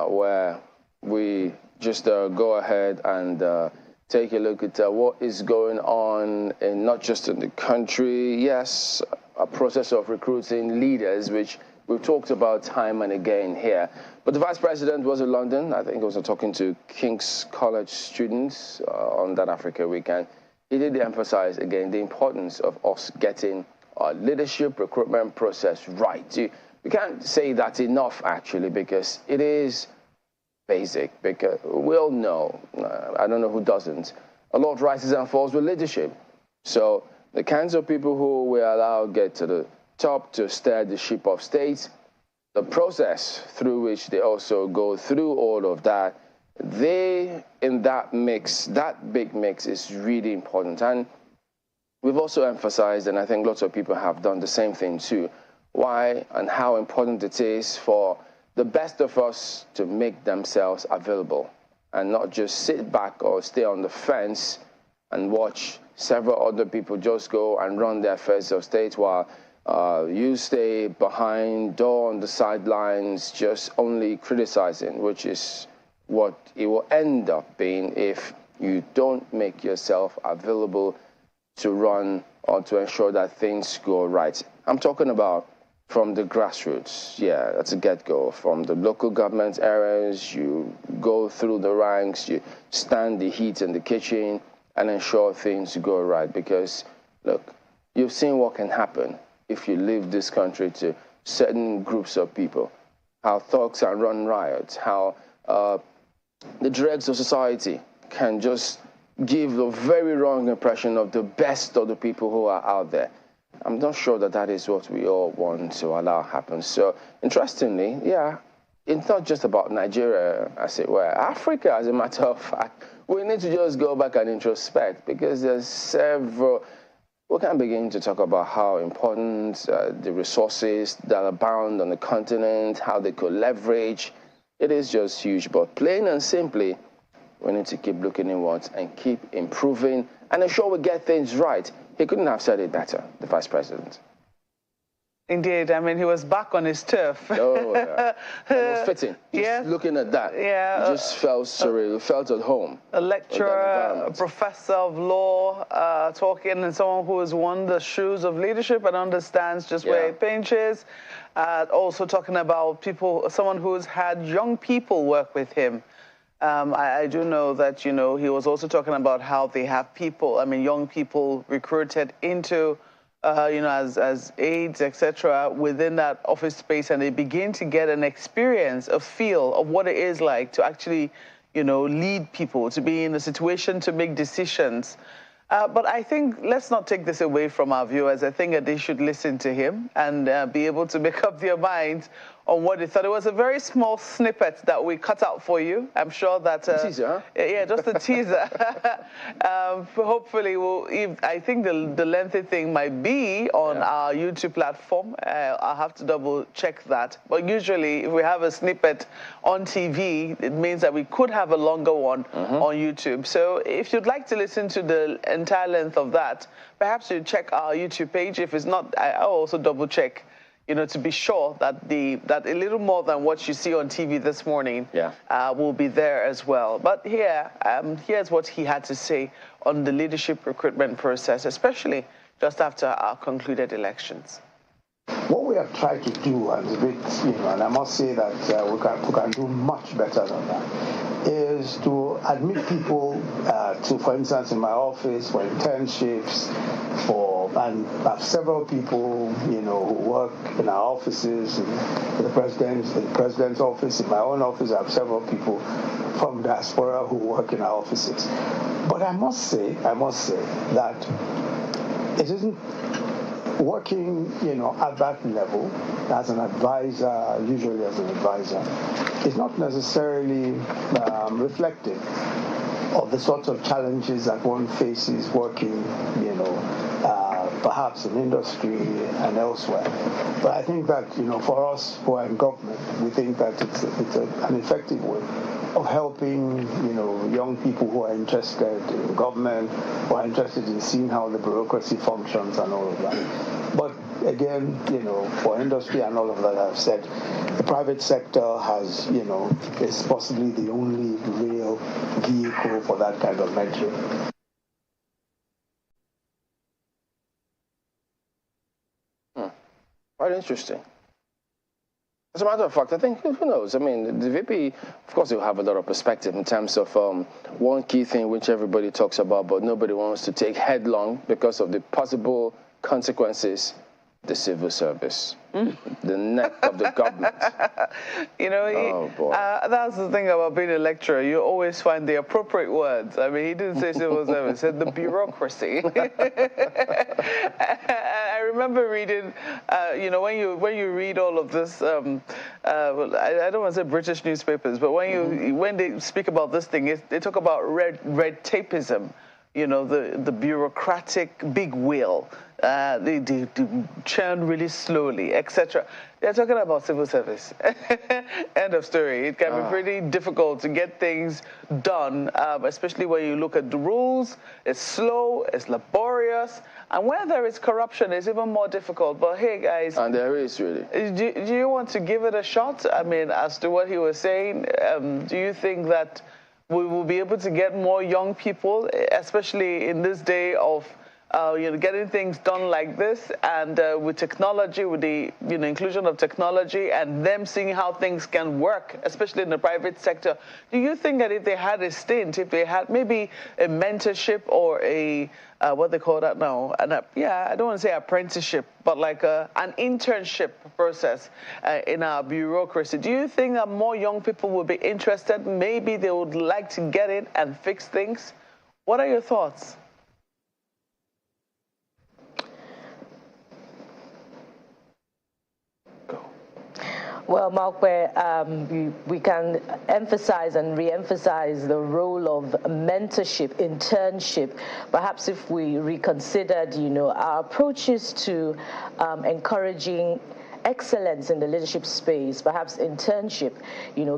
where we just go ahead and take a look at what is going on, not just in the country. Yes, a process of recruiting leaders, which we've talked about time and again here. But the Vice President was in London. I think he was talking to King's College students on that Africa weekend. He did emphasize again the importance of us getting our leadership recruitment process right. We can't say that enough, actually, because it is basic. Because we all know, I don't know who doesn't, a lot rises and falls with leadership. So the kinds of people who we allow get to the top to steer the ship of state, the process through which they also go through all of that, in that mix, that big mix is really important. And we've also emphasized, and I think lots of people have done the same thing too, why and how important it is for the best of us to make themselves available and not just sit back or stay on the fence and watch several other people just go and run their affairs of state while you stay behind door on the sidelines just only criticizing, which is what it will end up being if you don't make yourself available to run or to ensure that things go right. I'm talking about from the grassroots. Yeah, that's a get-go. From the local government areas, you go through the ranks, you stand the heat in the kitchen and ensure things go right. Because, look, you've seen what can happen if you leave this country to certain groups of people, how thugs can run riots, how the dregs of society can just give a very wrong impression of the best of the people who are out there. I'm not sure that that is what we all want to allow happen. So, interestingly, yeah, it's not just about Nigeria, as it were. Africa, as a matter of fact, we need to just go back and introspect, because there's several. We can begin to talk about how important the resources that abound on the continent, how they could leverage. It is just huge. But plain and simply, we need to keep looking inwards and keep improving and ensure we get things right. He couldn't have said it better, the Vice President. Indeed. I mean, he was back on his turf. Oh, yeah. It was fitting. Just looking at that. Yeah. You just felt surreal. Felt at home. A lecturer, a professor of law, talking, and someone who has worn the shoes of leadership and understands just where it pinches. Also talking about people, someone who's had young people work with him. I do know that, he was also talking about how they have people, young people recruited into as aides, etc., within that office space, and they begin to get an experience, a feel of what it is like to actually, lead people, to be in a situation to make decisions. But I think let's not take this away from our viewers. I think that they should listen to him and be able to make up their minds on what they thought. It was a very small snippet that we cut out for you. I'm sure that... teaser, huh? Yeah, just a teaser. Hopefully, I think the lengthy thing might be on our YouTube platform. I'll have to double check that. But usually, if we have a snippet on TV, it means that we could have a longer one on YouTube. So if you'd like to listen to the entire length of that, perhaps you check our YouTube page. If it's not, I'll also double check, to be sure that that a little more than what you see on TV this morning will be there as well. But here's what he had to say on the leadership recruitment process, especially just after our concluded elections. What we have tried to do, and a bit, and I must say that we can do much better than that, is to admit people to, for instance, in my office for internships, and have several people, who work in our offices, in the president's office, in my own office. I have several people from diaspora who work in our offices. But I must say that it isn't working, at that level as an advisor, usually as an advisor, is not necessarily reflective of the sorts of challenges that one faces working, perhaps in industry and elsewhere. But I think that, for us who are in government, we think that it's an effective way of helping, young people who are interested in government, who are interested in seeing how the bureaucracy functions and all of that. But again, for industry and all of that, I've said the private sector has, is possibly the only real vehicle for that kind of mentoring. Quite interesting. As a matter of fact, I think, who knows? I mean, the VP, of course, will have a lot of perspective in terms of one key thing which everybody talks about, but nobody wants to take headlong because of the possible consequences: the civil service, the neck of the government. Oh, boy. That's the thing about being a lecturer. You always find the appropriate words. I mean, he didn't say civil service, he said the bureaucracy. I remember reading, when you read all of this, I don't want to say British newspapers, but when they speak about this thing, they talk about red tapeism. The bureaucratic big wheel, they churn really slowly, etc. They're talking about civil service. End of story. It can be pretty difficult to get things done, especially when you look at the rules. It's slow, it's laborious, and where there is corruption, it's even more difficult. But hey, guys. And there is really. Do you want to give it a shot? I mean, as to what he was saying, do you think that we will be able to get more young people, especially in this day of getting things done like this, and with technology, with the inclusion of technology, and them seeing how things can work, especially in the private sector? Do you think that if they had a stint, if they had maybe a mentorship or a what they call that now, I don't want to say apprenticeship, but like an internship process in our bureaucracy, do you think that more young people would be interested? Maybe they would like to get in and fix things. What are your thoughts? Well, Malkwe, we can emphasize and re-emphasize the role of mentorship, internship. Perhaps if we reconsidered, our approaches to encouraging excellence in the leadership space, perhaps internship,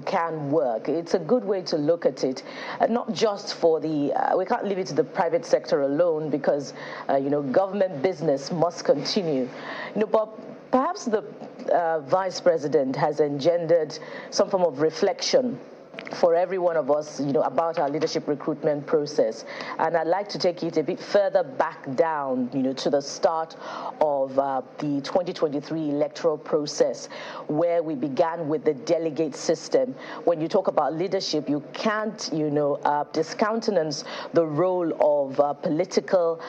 can work. It's a good way to look at it, not just for we can't leave it to the private sector alone, because, government business must continue. But perhaps the Vice President has engendered some form of reflection for every one of us, about our leadership recruitment process. And I'd like to take it a bit further back down, to the start of the 2023 electoral process, where we began with the delegate system. When you talk about leadership, you can't, discountenance the role of political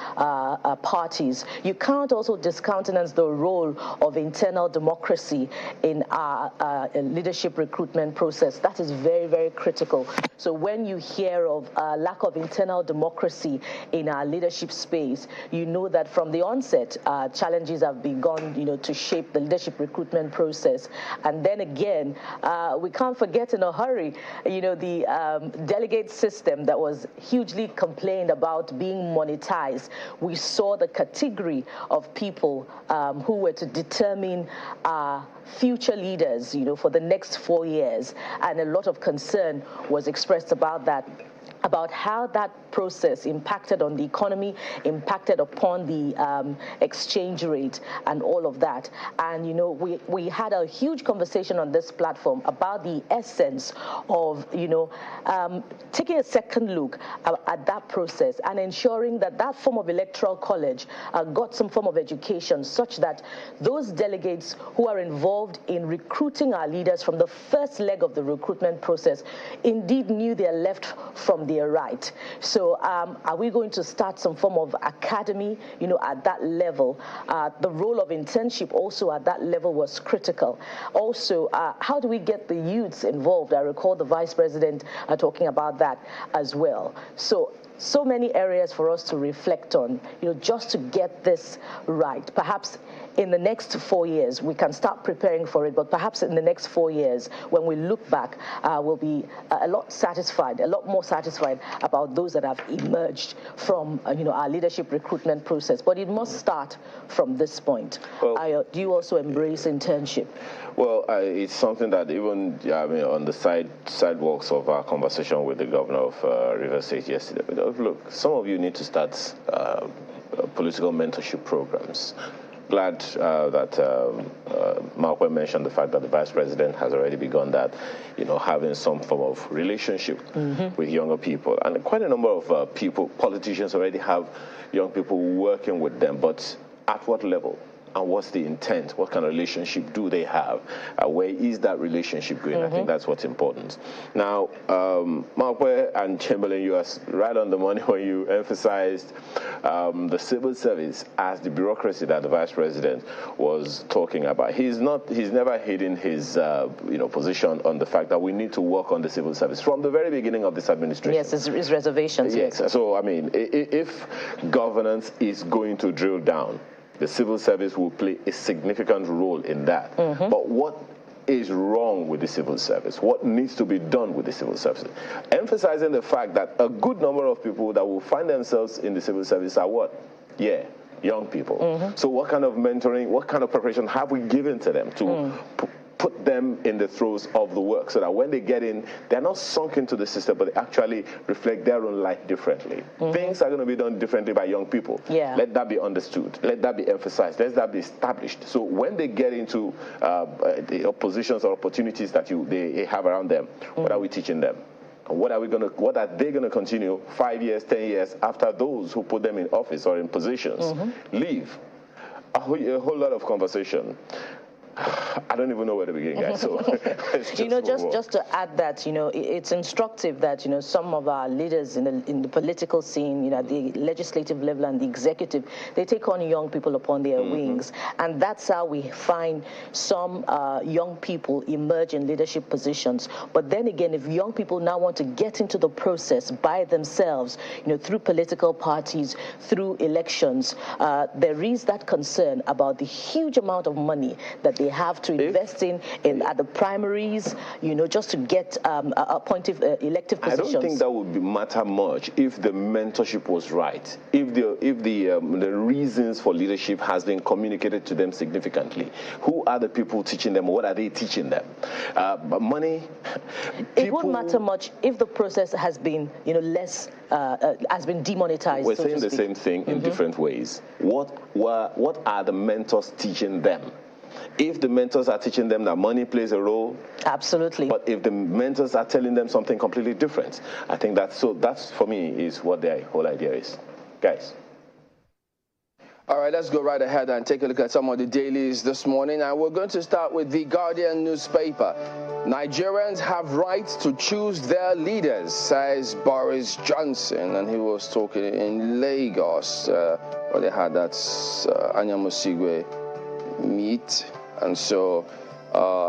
parties. You can't also discountenance the role of internal democracy in our leadership recruitment process. That is very, very critical. So when you hear of lack of internal democracy in our leadership space, you know that from the onset, challenges have begun, to shape the leadership recruitment process. And then again, we can't forget in a hurry, the delegate system that was hugely complained about being monetized. We saw the category of people who were to determine future leaders, for the next 4 years, and a lot of concern was expressed about that, about how that process impacted on the economy, impacted upon the exchange rate and all of that. And, we had a huge conversation on this platform about the essence of, taking a second look at that process and ensuring that that form of electoral college got some form of education, such that those delegates who are involved in recruiting our leaders from the first leg of the recruitment process indeed knew their left from their right. So are we going to start some form of academy, at that level? The role of internship also at that level was critical. Also, how do we get the youths involved? I recall the Vice President talking about that as well. So many areas for us to reflect on, just to get this right. Perhaps in the next 4 years, we can start preparing for it, but perhaps in the next 4 years, when we look back, we'll be a lot more satisfied about those that have emerged from, our leadership recruitment process. But it must start from this point. Well, do you also embrace internship? Well, it's something that even, on the sidewalks of our conversation with the governor of Rivers State yesterday, look, some of you need to start political mentorship programs. glad that Maku mentioned the fact that the Vice President has already begun that, having some form of relationship with younger people. And quite a number of politicians already have young people working with them, but at what level? And what's the intent? What kind of relationship do they have? Where is that relationship going? I think that's what's important. Now, Maku and Chamberlain, you are right on the money when you emphasized the civil service as the bureaucracy that the Vice President was talking about. He's never hidden his position on the fact that we need to work on the civil service from the very beginning of this administration. Yes, his reservations. Yes. So, I mean, if governance is going to drill down, the civil service will play a significant role in that. But what is wrong with the civil service? What needs to be done with the civil service? Emphasizing the fact that a good number of people that will find themselves in the civil service are what? Yeah, young people. So what kind of mentoring, what kind of preparation have we given to them to put them in the throes of the work so that when they get in, they're not sunk into the system, but they actually reflect their own life differently. Things are going to be done differently by young people. Yeah. Let that be understood. Let that be emphasized. Let that be established. So when they get into the positions or opportunities that they have around them, what are we teaching them? What are they going to continue 5 years, 10 years after those who put them in office or in positions leave? A whole lot of conversation. I don't even know where to begin, guys. So, just to add that, it's instructive that, some of our leaders in the political scene, at the legislative level and the executive, they take on young people upon their wings. And that's how we find some young people emerge in leadership positions. But then again, if young people now want to get into the process by themselves, through political parties, through elections, there is that concern about the huge amount of money that they have to invest in at the primaries, just to get appointed elective positions. I don't think that would matter much if the mentorship was right, if the reasons for leadership has been communicated to them significantly. Who are the people teaching them? What are they teaching them? But money. It won't matter much if the process has been, less has been demonetized. We're saying the same thing in different ways. What are the mentors teaching them? If the mentors are teaching them that money plays a role, absolutely. But if the mentors are telling them something completely different, I think that's for me is what the whole idea is, guys. All right, let's go right ahead and take a look at some of the dailies this morning. And we're going to start with the Guardian newspaper. Nigerians have rights to choose their leaders, says Boris Johnson. And he was talking in Lagos, where they had that Anyamusigwe meet. And so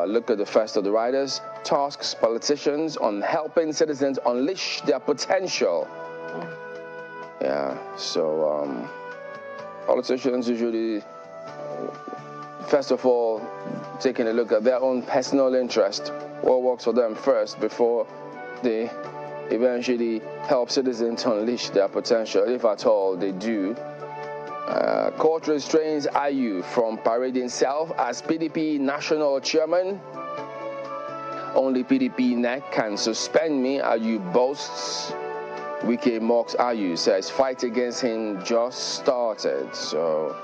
look at the first of the riders. Tasks politicians on helping citizens unleash their potential. Yeah, so politicians usually, first of all, taking a look at their own personal interest, what works for them first, before they eventually help citizens unleash their potential, if at all they do. Court restrains IU from parading self as PDP national chairman. Only PDP NEC can suspend me, IU boasts. Wike mocks IU, says fight against him just started. So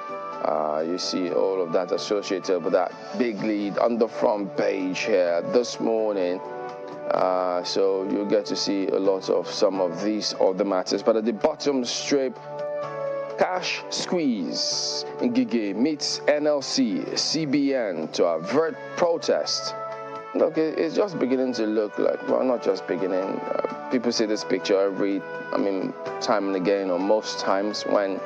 you see all of that associated with that big lead on the front page here this morning. So you'll get to see a lot of some of these other matters. But at the bottom strip, cash squeeze. Ngige meets NLC, CBN to avert protest. Look, it's just beginning to look like, well, not just beginning. People see this picture time and again, or most times when,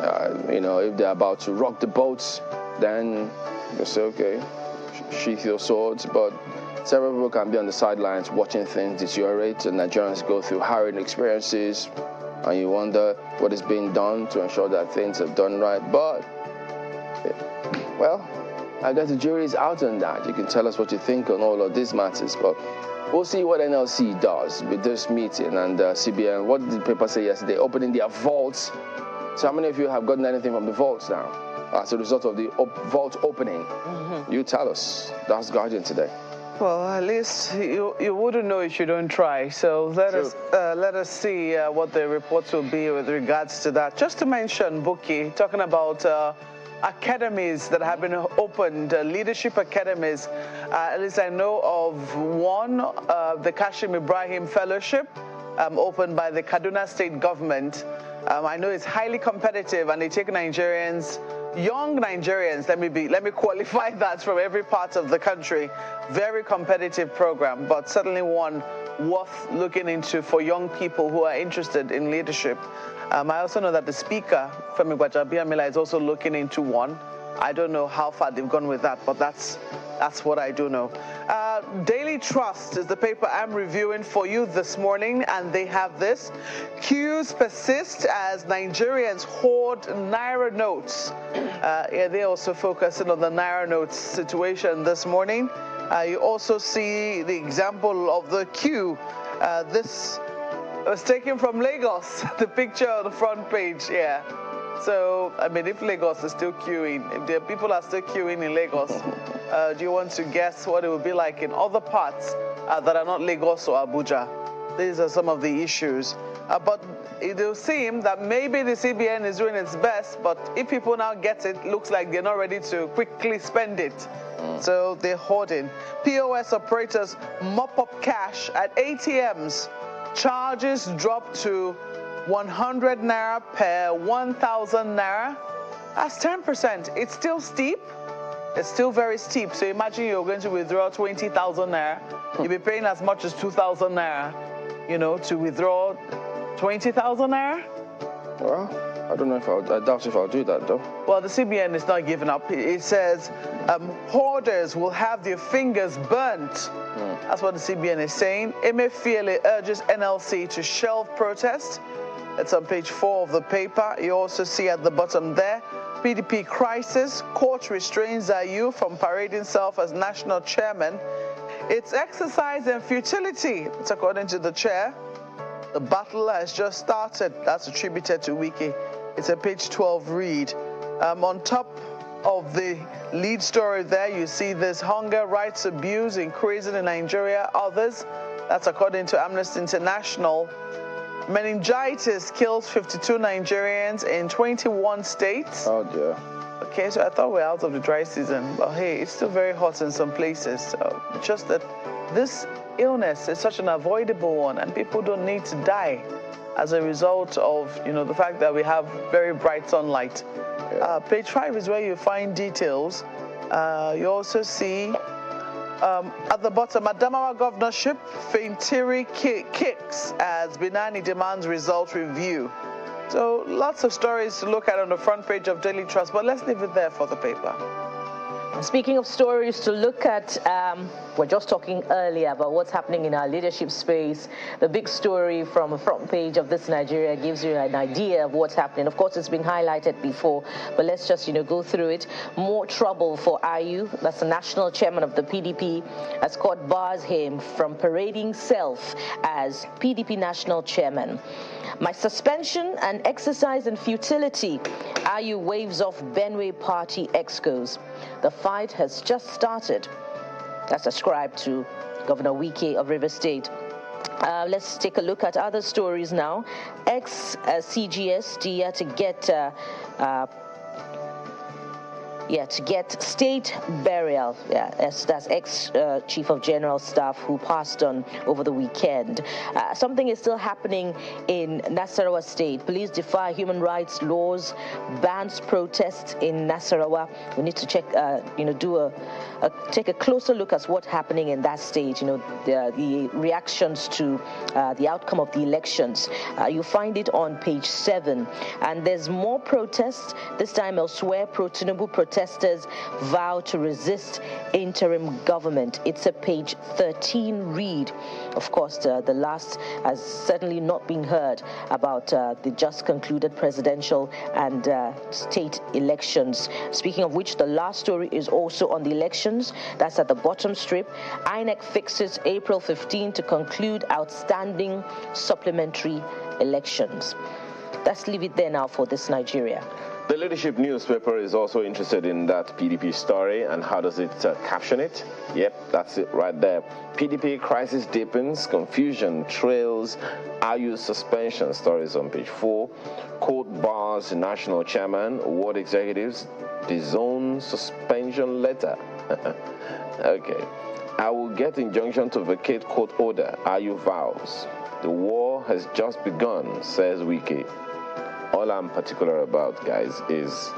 if they're about to rock the boats, then you say, okay, sheath your swords. But several people can be on the sidelines watching things deteriorate, and Nigerians go through harrowing experiences, and you wonder what is being done to ensure that things are done right. But, well, I guess the jury is out on that. You can tell us what you think on all of these matters, but we'll see what NLC does with this meeting. And CBN, what did the paper say yesterday? Opening their vaults. So how many of you have gotten anything from the vaults now as a result of the vault opening? You tell us. That's Guardian today. Well, at least you wouldn't know if you don't try. So let us see what the reports will be with regards to that. Just to mention, Buki, talking about academies that have been opened, leadership academies. At least I know of one, the Kashim Ibrahim Fellowship, opened by the Kaduna State government. I know it's highly competitive, and they take Nigerians, young Nigerians, let me qualify that, from every part of the country. Very competitive program, but certainly one worth looking into for young people who are interested in leadership. I also know that the speaker, Femi Gbajabiamila, is also looking into one. I don't know how far they've gone with that, but that's what I do know. Daily Trust is the paper I'm reviewing for you this morning, and they have this. Queues persist as Nigerians hoard Naira notes. Yeah, they're also focusing on the Naira notes situation this morning. You also see the example of the queue. This was taken from Lagos, the picture on the front page, yeah. So, I mean, if Lagos is still queuing, if the people are still queuing in Lagos, do you want to guess what it would be like in other parts that are not Lagos or Abuja? These are some of the issues. But it will seem that maybe the CBN is doing its best, but if people now get it, looks like they're not ready to quickly spend it. So they're hoarding. POS operators mop up cash at ATMs. Charges drop to 100 Naira per 1,000 Naira. That's 10%. It's still steep. It's still very steep. So imagine you're going to withdraw 20,000 Naira. You'll be paying as much as 2,000 Naira, you know, to withdraw 20,000 Naira. Well, I don't know if I doubt if I'll do that, though. Well, the CBN is not giving up. It says hoarders will have their fingers burnt. That's what the CBN is saying. Emefiele urges NLC to shelve protest. It's on page 4 of the paper. You also see at the bottom there, PDP crisis. Court restrains Ayu from parading himself as national chairman. It's exercise and futility. It's according to the chair. The battle has just started. That's attributed to Wiki. It's a page 12 read. On top of the lead story there, you see this hunger rights abuse increasing in Nigeria. Others, that's according to Amnesty International. Meningitis kills 52 Nigerians in 21 states. Oh, dear. Okay, so I thought we're out of the dry season, but hey, it's still very hot in some places. So just that this illness is such an avoidable one, and people don't need to die as a result of, you know, the fact that we have very bright sunlight. Yeah. Page 5 is where you find details. You also see at the bottom, Adamawa Governorship, Feintiri kicks as Binani demands result review. So lots of stories to look at on the front page of Daily Trust, but let's leave it there for the paper. Speaking of stories to look at, we're just talking earlier about what's happening in our leadership space. The big story from the front page of This Nigeria gives you an idea of what's happening. Of course, it's been highlighted before, but let's just, go through it. More trouble for Ayu, that's the national chairman of the PDP, as court bars him from parading self as PDP national chairman. My suspension and exercise in futility. Ayu waves off Benue party excos. The fight has just started. That's ascribed to Governor Wike of Rivers State. Let's take a look at other stories now. Ex-CGS Dia to get state burial. Yeah, that's ex-Chief of General Staff who passed on over the weekend. Something is still happening in Nasarawa State. Police defy human rights laws, bans protests in Nasarawa. We need to check, take a closer look at what's happening in that state. The reactions to the outcome of the elections. You find it on page 7. And there's more protests, this time elsewhere. Pro-Tinubu protesters vow to resist interim government. It's a page 13 read. Of course, the last has certainly not been heard about the just concluded presidential and state elections. Speaking of which, the last story is also on the elections. That's at the bottom strip. INEC fixes April 15 to conclude outstanding supplementary elections. Let's leave it there now for This Nigeria. The Leadership newspaper is also interested in that PDP story, and how does it caption it? Yep, that's it right there. PDP crisis deepens, confusion trails, IU suspension. Stories on page 4. Court bars national chairman, ward executives, disown suspension letter. Okay. I will get injunction to vacate court order, IU vows. The war has just begun, says Wike. All I'm particular about, guys, is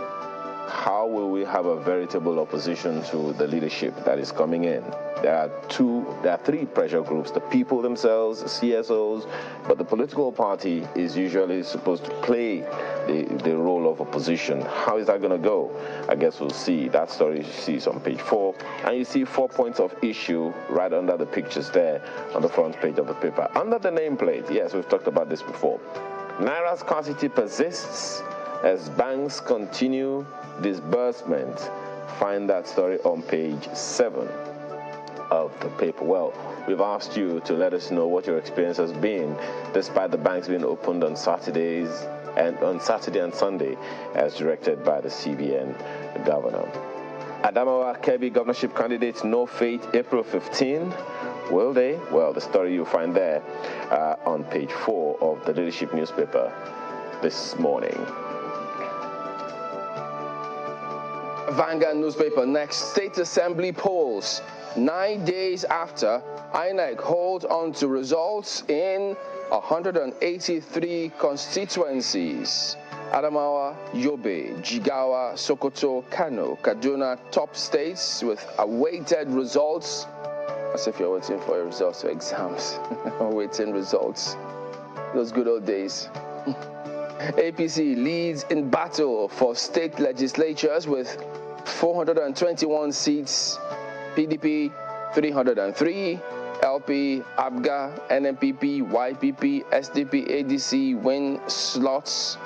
how will we have a veritable opposition to the leadership that is coming in? There are three pressure groups: the people themselves, the CSOs, but the political party is usually supposed to play the role of opposition. How is that going to go? I guess we'll see. That story you see is on page 4, and you see 4 points of issue right under the pictures there on the front page of the paper. Under the nameplate, yes, we've talked about this before. Naira scarcity persists as banks continue disbursement. Find that story on page 7 of the paper. Well, we've asked you to let us know what your experience has been, despite the banks being opened on Saturday and Sunday, as directed by the CBN governor. Adamawa Kebbi governorship candidates no fate April 15. Will they? Well, the story you'll find there on page 4 of the Leadership newspaper this morning. Vanguard newspaper next. State Assembly polls 9 days after INEC hold on to results in 183 constituencies. Adamawa, Yobe, Jigawa, Sokoto, Kano, Kaduna, top states with awaited results. As if you're waiting for your results to exams. Waiting results. Those good old days. APC leads in battle for state legislatures with 421 seats. PDP 303. LP, ABGA, NMPP, YPP, SDP, ADC win slots.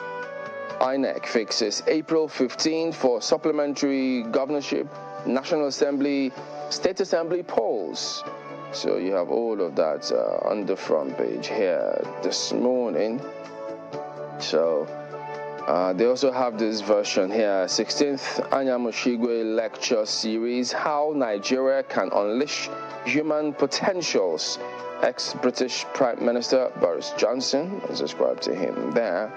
INEC fixes April 15 for supplementary governorship, National Assembly, State Assembly polls. So you have all of that on the front page here this morning. So they also have this version here, 16th Anyamushigwe lecture series, How Nigeria Can Unleash Human Potentials. Ex-British Prime Minister Boris Johnson is described to him there.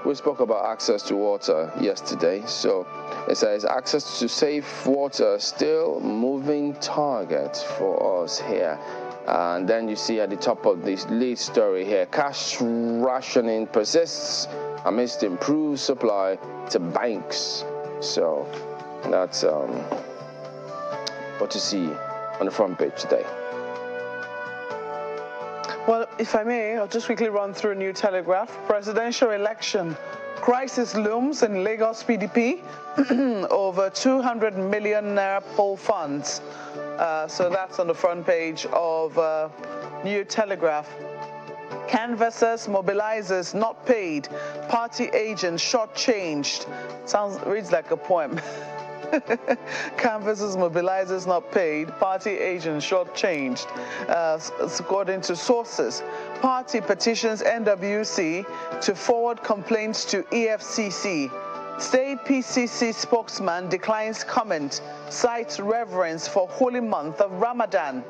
We spoke about access to water yesterday, so it says access to safe water still moving target for us here. And then you see at the top of this lead story here, cash rationing persists amidst improved supply to banks. So that's what you see on the front page today. Well, if I may, I'll just quickly run through a New Telegraph. Presidential election. Crisis looms in Lagos PDP. Over 200 million naira poll funds. So that's on the front page of New Telegraph. Canvassers, mobilizers not paid. Party agents shortchanged. Reads like a poem. Canvassers, mobilizers not paid, party agents shortchanged, according to sources. Party petitions NWC to forward complaints to EFCC. State PCC spokesman declines comment, cites reverence for holy month of Ramadan.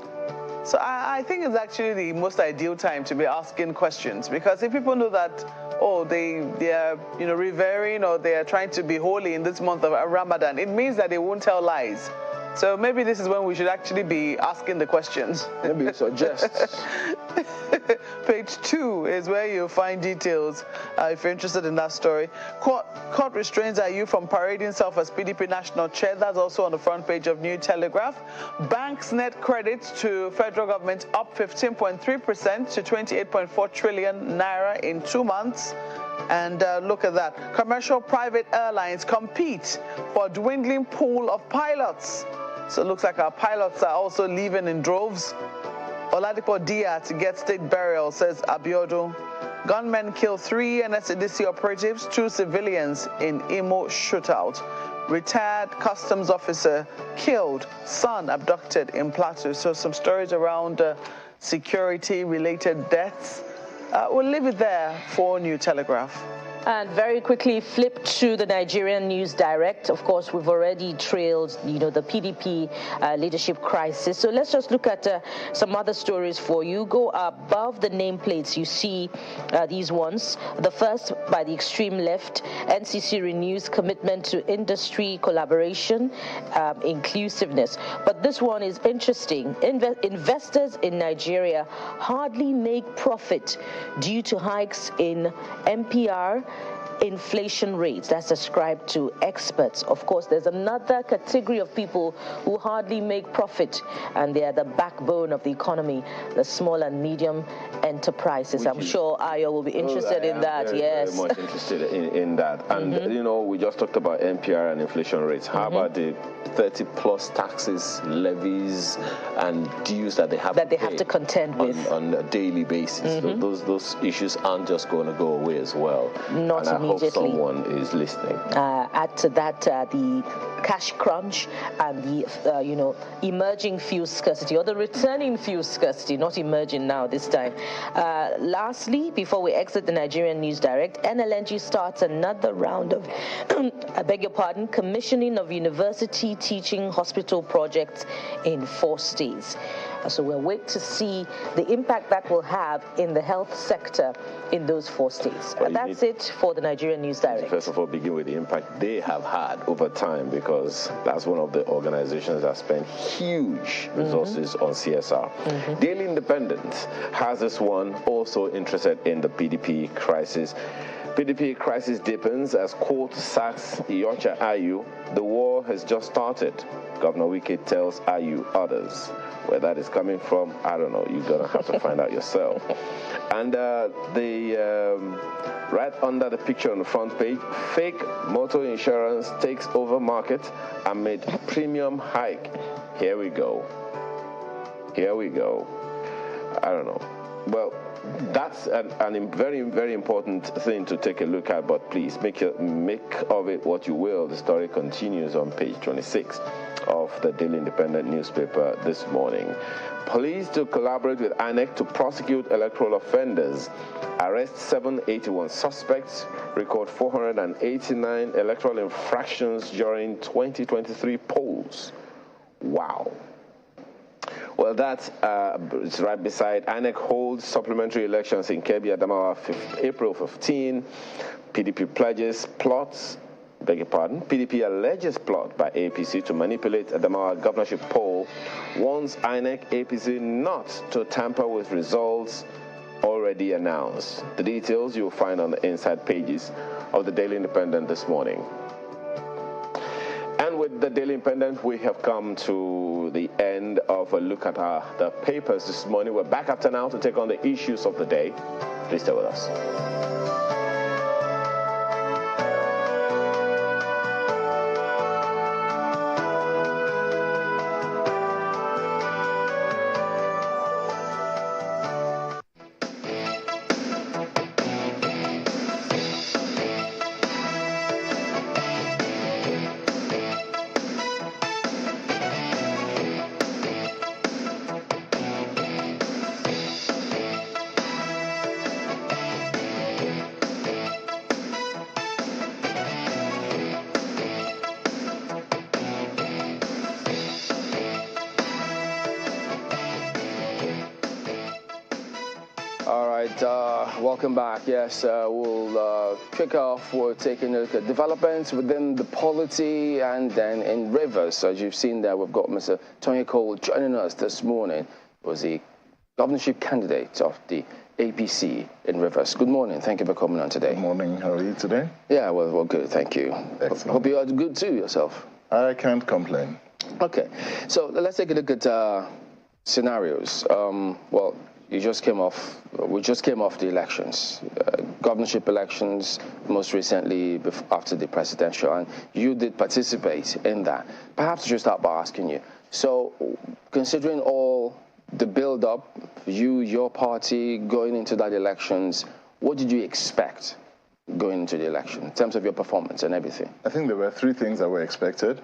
So I think it's actually the most ideal time to be asking questions, because if people know that, they are revering or they are trying to be holy in this month of Ramadan, it means that they won't tell lies. So maybe this is when we should actually be asking the questions. Maybe suggest. Page 2 is where you'll find details if you're interested in that story. Court restrains IU from parading self as PDP national chair. That's also on the front page of New Telegraph. Banks net credits to federal government up 15.3% to 28.4 trillion naira in 2 months. And look at that. Commercial private airlines compete for dwindling pool of pilots. So it looks like our pilots are also leaving in droves. Oladipo Dia to get state burial, says Abiodun. Gunmen kill 3 NSCDC operatives, 2 civilians in Imo shootout. Retired customs officer killed, son abducted in Plateau. So some stories around security-related deaths. We'll leave it there for New Telegraph. And very quickly flip to the Nigerian News Direct. Of course, we've already trailed, the PDP leadership crisis. So let's just look at some other stories for you. Go above the nameplates. You see these ones. The first by the extreme left, NCC renews commitment to industry collaboration, inclusiveness. But this one is interesting. Investors in Nigeria hardly make profit due to hikes in MPR inflation rates. That's ascribed to experts. Of course, there's another category of people who hardly make profit, and they are the backbone of the economy, the small and medium enterprises. I'm sure Ayo will be interested in that. Yes, very much interested in that. And we just talked about NPR and inflation rates. How about the 30+ taxes, levies, and dues that they have to contend with on a daily basis? Those issues aren't just going to go away as well. Not immediately. I hope someone is listening. Add to that the cash crunch and the emerging fuel scarcity, or the returning fuel scarcity, not emerging now this time. Lastly, before we exit the Nigerian News Direct, NLNG starts another round of, I beg your pardon, commissioning of university teaching hospital projects in 4 states. So we'll wait to see the impact that will have in the health sector in those 4 states. That's it for the Nigerian News Direct. First of all, begin with the impact they have had over time, because that's one of the organizations that spend huge resources on CSR. Daily Independent has this one, also interested in the PDP crisis. PDP crisis deepens as court sacks Iyorchia Ayu. The war has just started. Governor Wike tells Ayu others. Where that is coming from, I don't know. You're going to have to find out yourself. And right under the picture on the front page, fake motor insurance takes over market amid premium hike. Here we go. I don't know. Well, that's a very, very important thing to take a look at, but please make of it what you will. The story continues on page 26 of the Daily Independent newspaper this morning. Police to collaborate with INEC to prosecute electoral offenders. Arrest 781 suspects. Record 489 electoral infractions during 2023 polls. Wow. Well, that's it's right beside. INEC holds supplementary elections in Kebbi, Adamawa, April 15. PDP pledges plots. PDP alleges plot by APC to manipulate Adamawa governorship poll. Warns INEC APC not to tamper with results already announced. The details you'll find on the inside pages of the Daily Independent this morning. And with the Daily Independent, we have come to the end of a look at the papers this morning. We're back after now to take on the issues of the day. Please stay with us. Welcome back. Yes, we'll kick off. We're taking a look at developments within the polity, and then in Rivers. As you've seen there, we've got Mr. Tonye Cole joining us this morning. He was the governorship candidate of the APC in Rivers. Good morning. Thank you for coming on today. Good morning. How are you today? Yeah, well good. Thank you. Excellent. Hope you are good too yourself. I can't complain. Okay, so let's take a look at scenarios. Well, we just came off the elections, governorship elections, most recently after the presidential, and you did participate in that. Perhaps just start by asking you, so considering all the build-up, your party going into that elections, what did you expect going into the election in terms of your performance and everything? I think there were 3 things that were expected.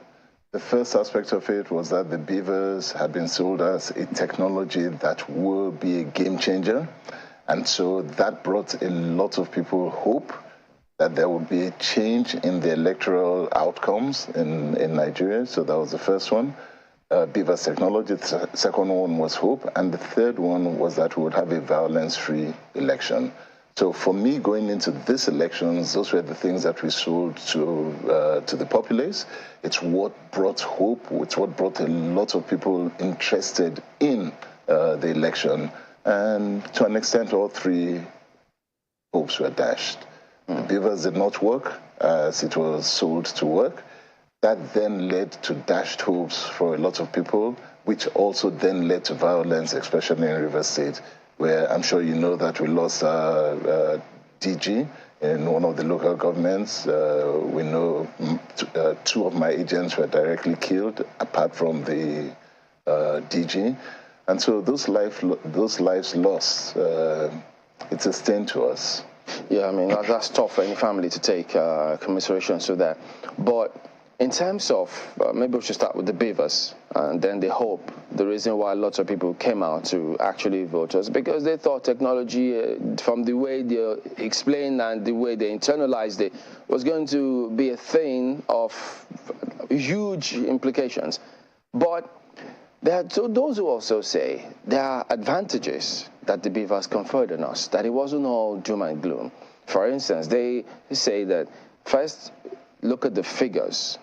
The first aspect of it was that the BVAS had been sold as a technology that will be a game changer. And so that brought a lot of people hope that there would be a change in the electoral outcomes in Nigeria. So that was the first one. BVAS technology. The second one was hope. And the third one was that we would have a violence-free election. So for me, going into this elections, those were the things that we sold to the populace. It's what brought hope. It's what brought a lot of people interested in the election. And to an extent, all three hopes were dashed. The BVAS did not work as it was sold to work. That then led to dashed hopes for a lot of people, which also then led to violence, especially in Rivers State, where I'm sure you know that we lost DG in one of the local governments. We know two of my agents were directly killed, apart from the DG. And so those lives lost, it's a stain to us. Yeah, I mean, that's tough for any family to take commiserations to that. But in terms of, maybe we should start with the BVAS and then the hope. The reason why lots of people came out to actually vote was because they thought technology, from the way they explained and the way they internalized it, was going to be a thing of huge implications. But there are those who also say there are advantages that the BVAS conferred on us, that it wasn't all doom and gloom. For instance, they say that, first, look at the figures.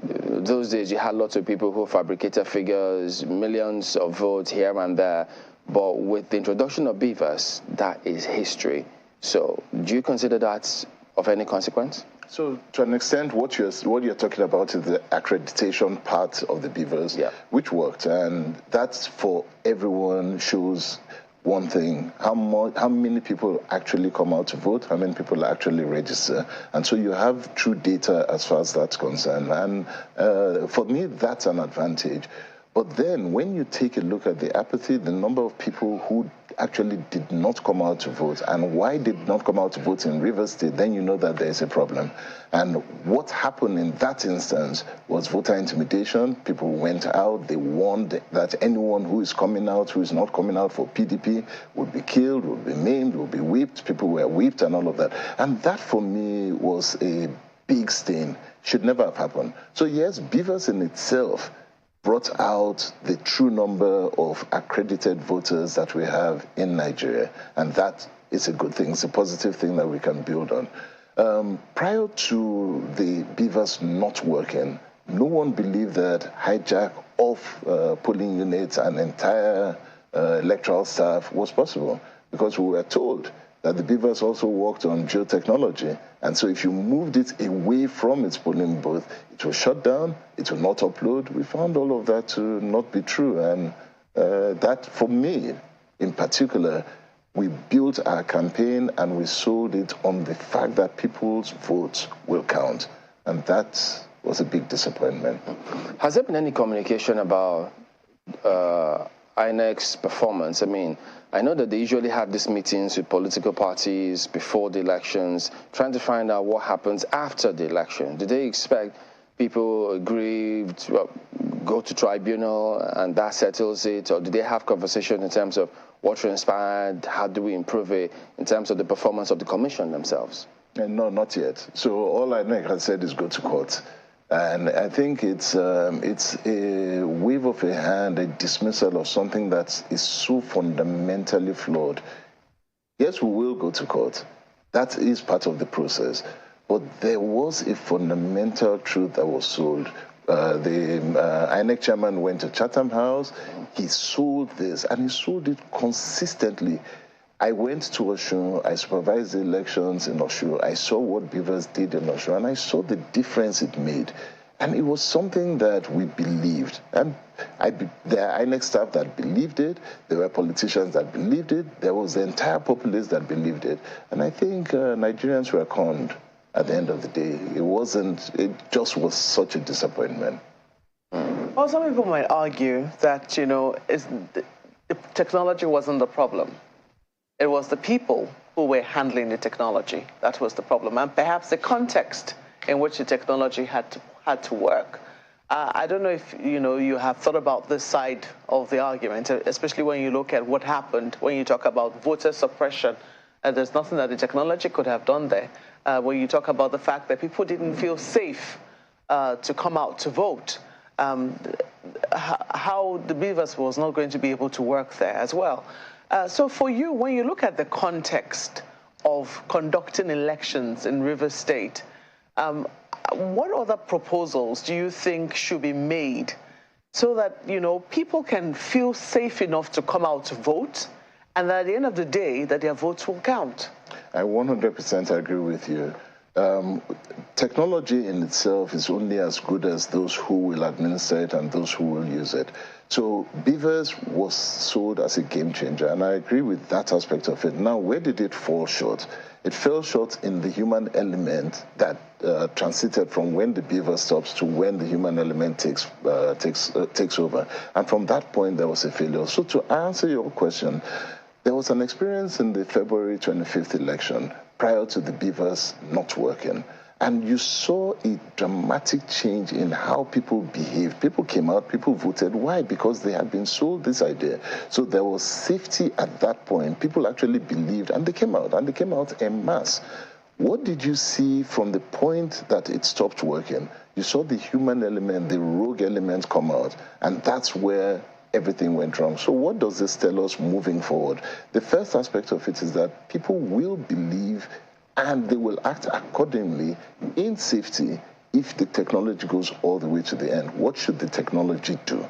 Those days, you had lots of people who fabricated figures, millions of votes here and there. But with the introduction of BVAS, that is history. So do you consider that of any consequence? So to an extent, what you're talking about is the accreditation part of the BVAS, yeah, which worked. And that's for everyone shows one thing, how many people actually come out to vote, how many people actually register. And so you have true data as far as that's concerned. And for me, that's an advantage. But then when you take a look at the apathy, the number of people who actually did not come out to vote and why they did not come out to vote in Rivers State, then you know that there is a problem. And what happened in that instance was voter intimidation. People went out, they warned that anyone who is coming out, who is not coming out for PDP, would be killed, would be maimed, would be whipped. People were whipped and all of that. And that for me was a big stain. Should never have happened. So yes, BVAS in itself brought out the true number of accredited voters that we have in Nigeria. And that is a good thing. It's a positive thing that we can build on. Prior to the BVAS not working, no one believed that hijack of polling units and entire electoral staff was possible, because we were told that the BVAS also worked on geotechnology. And so if you moved it away from its polling booth, it will shut down, it will not upload. We found all of that to not be true. And that, for me, in particular, we built our campaign and we sold it on the fact that people's votes will count. And that was a big disappointment. Has there been any communication about INEC's performance? I mean, I know that they usually have these meetings with political parties before the elections, trying to find out what happens after the election. Do they expect people aggrieved, go to tribunal and that settles it? Or do they have conversation in terms of what transpired, how do we improve it, in terms of the performance of the commission themselves? No, not yet. So all INEC has said is go to court. And I think it's a wave of a hand, a dismissal of something that is so fundamentally flawed. Yes, we will go to court. That is part of the process. But there was a fundamental truth that was sold. The INEC chairman went to Chatham House. He sold this, and he sold it consistently. I went to Osun, I supervised the elections in Osun, I saw what BVAS did in Osun, and I saw the difference it made. And it was something that we believed. And there are INEC staff that believed it, there were politicians that believed it, there was the entire populace that believed it. And I think Nigerians were conned at the end of the day. It just was such a disappointment. Well, some people might argue that, the technology wasn't the problem. It was the people who were handling the technology that was the problem, and perhaps the context in which the technology had to work. I don't know if you have thought about this side of the argument, especially when you look at what happened when you talk about voter suppression. There's nothing that the technology could have done there. when you talk about the fact that people didn't feel safe to come out to vote, how the BVAS was not going to be able to work there as well. So for you, when you look at the context of conducting elections in Rivers State, what other proposals do you think should be made so that, you know, people can feel safe enough to come out to vote, and that at the end of the day, that their votes will count? I 100% agree with you. Technology in itself is only as good as those who will administer it and those who will use it. So BVAS was sold as a game changer, and I agree with that aspect of it. Now, where did it fall short? It fell short in the human element that transited from when the BVAS stops to when the human element takes over. And from that point, there was a failure. So to answer your question, there was an experience in the February 25th election prior to the BVAS not working. And you saw a dramatic change in how people behaved. People came out, people voted. Why? Because they had been sold this idea. So there was safety at that point. People actually believed, and they came out en masse. What did you see from the point that it stopped working? You saw the human element, the rogue element come out, and that's where everything went wrong. So what does this tell us moving forward? The first aspect of it is that people will believe and they will act accordingly in safety if the technology goes all the way to the end. What should the technology do?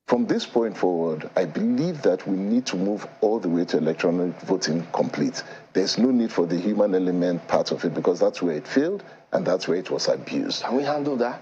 From this point forward, I believe that we need to move all the way to electronic voting complete. There's no need for the human element part of it because that's where it failed and that's where it was abused. Can we handle that?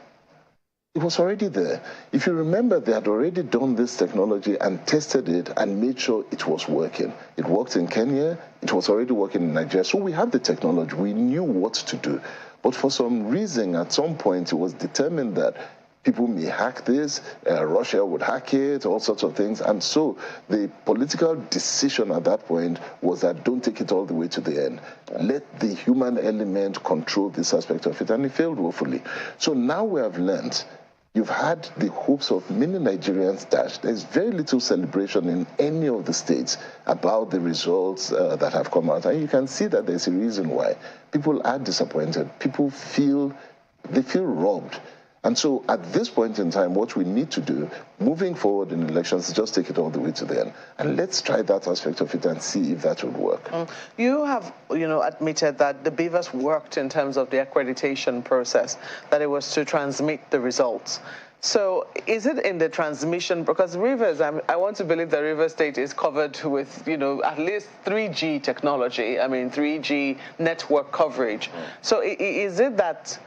It was already there. If you remember, they had already done this technology and tested it and made sure it was working. It worked in Kenya. It was already working in Nigeria. So we have the technology. We knew what to do. But for some reason, at some point, it was determined that people may hack this, Russia would hack it, all sorts of things. And so the political decision at that point was that don't take it all the way to the end. Let the human element control this aspect of it. And it failed woefully. So now we have learned. You've had the hopes of many Nigerians dashed. There's very little celebration in any of the states about the results that have come out. And you can see that there's a reason why. People are disappointed. People feel robbed. And so at this point in time, what we need to do, moving forward in elections, is just take it all the way to the end. And let's try that aspect of it and see if that would work. You have, admitted that the BVAS worked in terms of the accreditation process, that it was to transmit the results. So is it in the transmission, because Rivers, I want to believe that Rivers State is covered with, at least 3G technology, 3G network coverage. So is it that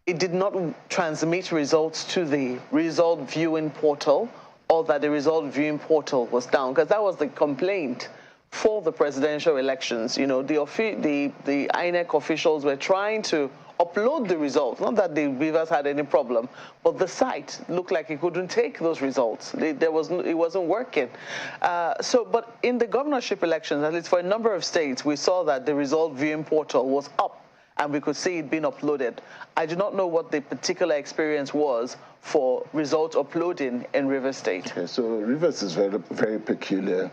it did not transmit results to the result viewing portal, or that the result viewing portal was down? Because that was the complaint for the presidential elections. The INEC officials were trying to upload the results. Not that the BVAS had any problem, but the site looked like it couldn't take those results. It wasn't working. But in the governorship elections, at least for a number of states, we saw that the result viewing portal was up, and we could see it being uploaded. I do not know what the particular experience was for result uploading in Rivers State. Okay, so Rivers is very, very peculiar.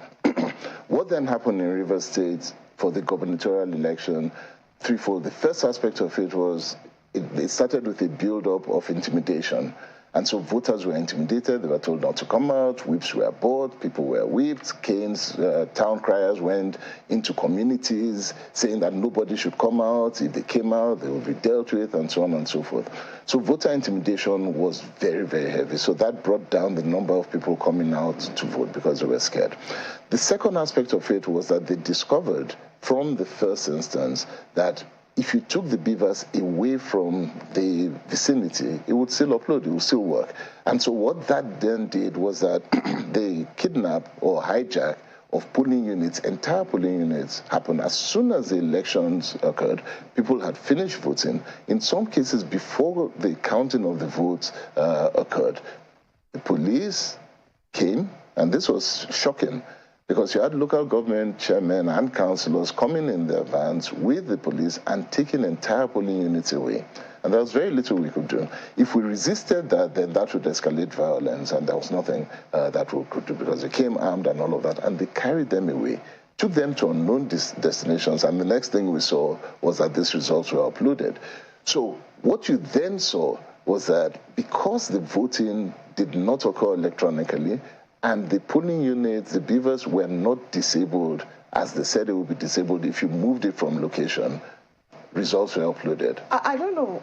What then happened in Rivers State for the gubernatorial election? Threefold. The first aspect of it was it started with a build-up of intimidation. And so voters were intimidated. They were told not to come out. Whips were bought. People were whipped. Canes, town criers went into communities saying that nobody should come out. If they came out, they would be dealt with, and so on and so forth. So voter intimidation was very, very heavy. So that brought down the number of people coming out to vote because they were scared. The second aspect of it was that they discovered from the first instance that if you took the BVAS away from the vicinity, it would still upload, it would still work. And so what that then did was that the kidnap or hijack of polling units, entire polling units, happened as soon as the elections occurred. People had finished voting. In some cases, before the counting of the votes occurred, the police came, and this was shocking, because you had local government chairmen and councillors coming in their vans with the police and taking entire polling units away. And there was very little we could do. If we resisted that, then that would escalate violence, and there was nothing that we could do, because they came armed and all of that, and they carried them away. took them to unknown destinations, and the next thing we saw was that these results were uploaded. So what you then saw was that because the voting did not occur electronically, and the polling units, the BVAS, were not disabled as they said they would be disabled if you moved it from location, results were uploaded. I don't know,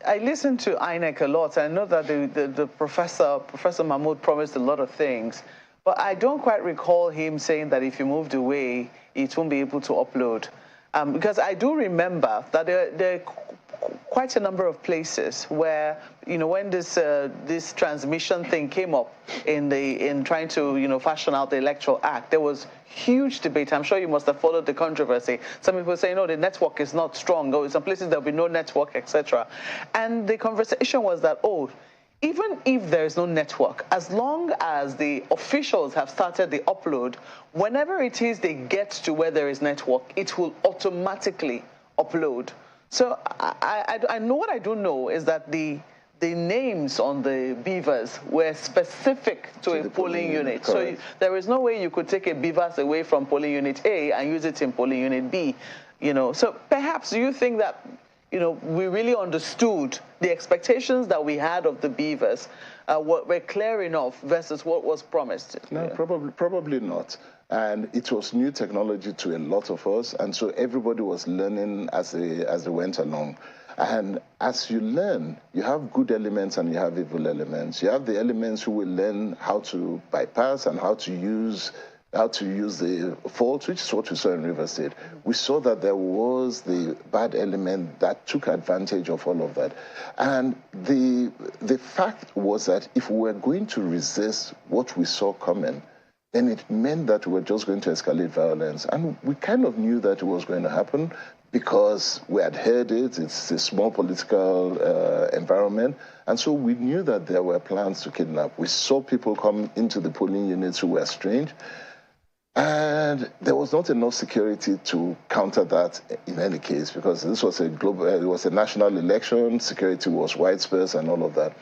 I listen to INEC a lot. I know that the Professor Mahmoud promised a lot of things, but I don't quite recall him saying that if you moved away, it won't be able to upload. Because I do remember that there are quite a number of places where, when this transmission thing came up in trying to, fashion out the Electoral Act, there was huge debate. I'm sure you must have followed the controversy. Some people say, no, the network is not strong. Or in some places there'll be no network, etc. And the conversation was that, even if there is no network, as long as the officials have started the upload, whenever it is they get to where there is network, it will automatically upload. So I know what I do know is that the names on the BVAS were specific to a polling unit. So there is no way you could take a BVAS away from polling unit A and use it in polling unit B. So perhaps do you think that we really understood the expectations that we had of the BVAS were clear enough versus what was promised? No, probably not. And it was new technology to a lot of us, and so everybody was learning as they went along. And as you learn, you have good elements and you have evil elements. You have the elements who will learn how to bypass and how to use the fault, which is what we saw in Rivers State. We saw that there was the bad element that took advantage of all of that. And the fact was that if we were going to resist what we saw coming, then it meant that we were just going to escalate violence. And we kind of knew that it was going to happen because we had heard it. It's a small political environment. And so we knew that there were plans to kidnap. We saw people come into the polling units who were strange. And there was not enough security to counter that in any case, because this was it was a national election, security was widespread and all of that.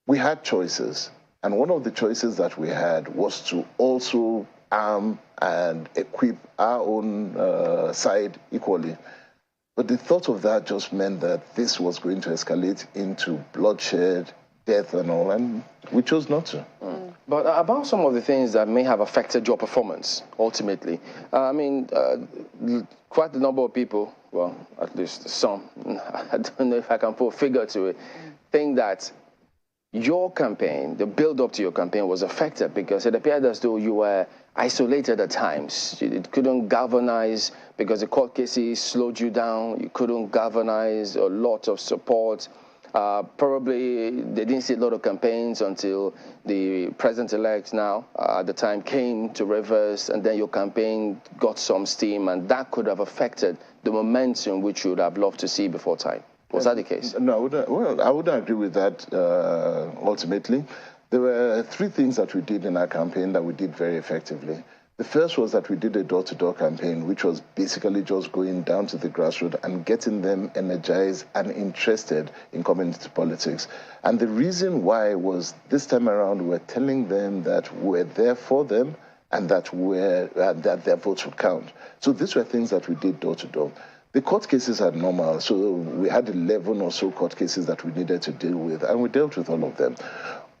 We had choices. And one of the choices that we had was to also arm and equip our own side equally. But the thought of that just meant that this was going to escalate into bloodshed, death and all, and we chose not to. But about some of the things that may have affected your performance, ultimately. Quite a number of people, well, at least some, I don't know if I can put a figure to it, think that your campaign, the build-up to your campaign was affected because it appeared as though you were isolated at times. You couldn't galvanize because the court cases slowed you down. You couldn't galvanize a lot of support. Probably they didn't see a lot of campaigns until the president-elect now at the time came to Rivers, and then your campaign got some steam, and that could have affected the momentum which you would have loved to see before time. Was that the case? No, I wouldn't agree with that ultimately. There were three things that we did in our campaign that we did very effectively. The first was that we did a door-to-door campaign, which was basically just going down to the grassroots and getting them energized and interested in coming into politics. And the reason why was this time around we were telling them that we're there for them and that that their votes would count. So these were things that we did door-to-door. The court cases are normal, so we had 11 or so court cases that we needed to deal with, and we dealt with all of them.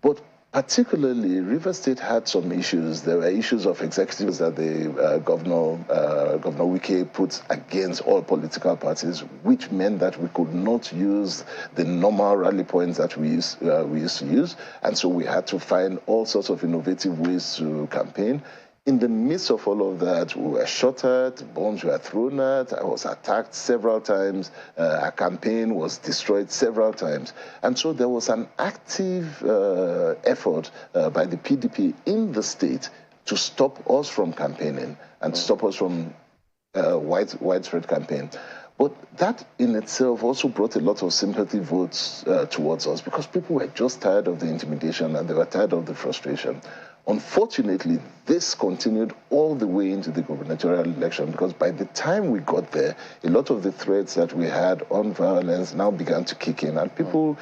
But particularly, Rivers State had some issues. There were issues of executives that the Governor Wike put against all political parties, which meant that we could not use the normal rally points that we used to use, and so we had to find all sorts of innovative ways to campaign. In the midst of all of that, we were shot at, bombs were thrown at, I was attacked several times, our campaign was destroyed several times. And so there was an active effort by the PDP in the state to stop us from campaigning and stop us from widespread campaign. But that in itself also brought a lot of sympathy votes towards us because people were just tired of the intimidation and they were tired of the frustration. Unfortunately, this continued all the way into the gubernatorial election because by the time we got there, a lot of the threats that we had on violence now began to kick in, and people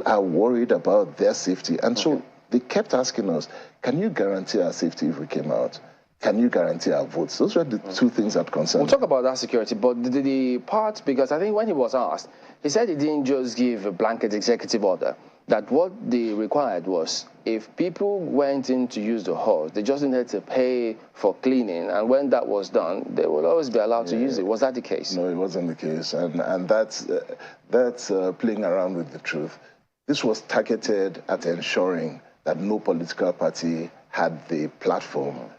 are worried about their safety. And so they kept asking us, can you guarantee our safety if we came out? can you guarantee our votes? Those were the two things that concerned. We'll talk about that security, but the part, because I think when he was asked, he said he didn't just give a blanket executive order, that what they required was if people went in to use the halls, they just needed to pay for cleaning, and when that was done, they would always be allowed to use it. Was that the case? No, it wasn't the case, and that's playing around with the truth. This was targeted at ensuring that no political party had the platform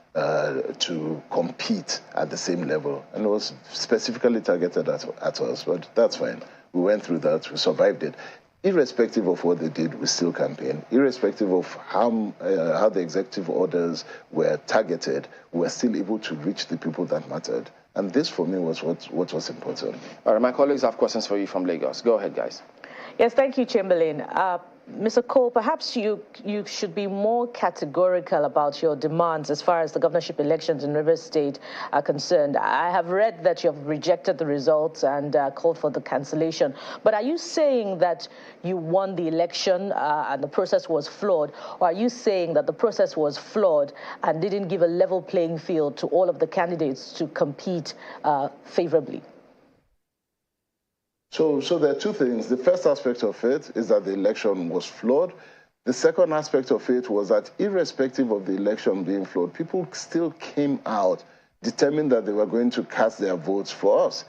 to compete at the same level. And it was specifically targeted at us, but that's fine. We went through that, we survived it. Irrespective of what they did, we still campaigned. Irrespective of how the executive orders were targeted, we were still able to reach the people that mattered. And this, for me, was what was important. All right, my colleagues have questions for you from Lagos. Go ahead, guys. Yes, thank you, Chamberlain. Mr. Cole, perhaps you should be more categorical about your demands as far as the governorship elections in Rivers State are concerned. I have read that you have rejected the results and called for the cancellation. But are you saying that you won the election and the process was flawed? Or are you saying that the process was flawed and didn't give a level playing field to all of the candidates to compete favorably? So there are two things. The first aspect of it is that the election was flawed. The second aspect of it was that irrespective of the election being flawed, people still came out determined that they were going to cast their votes for us.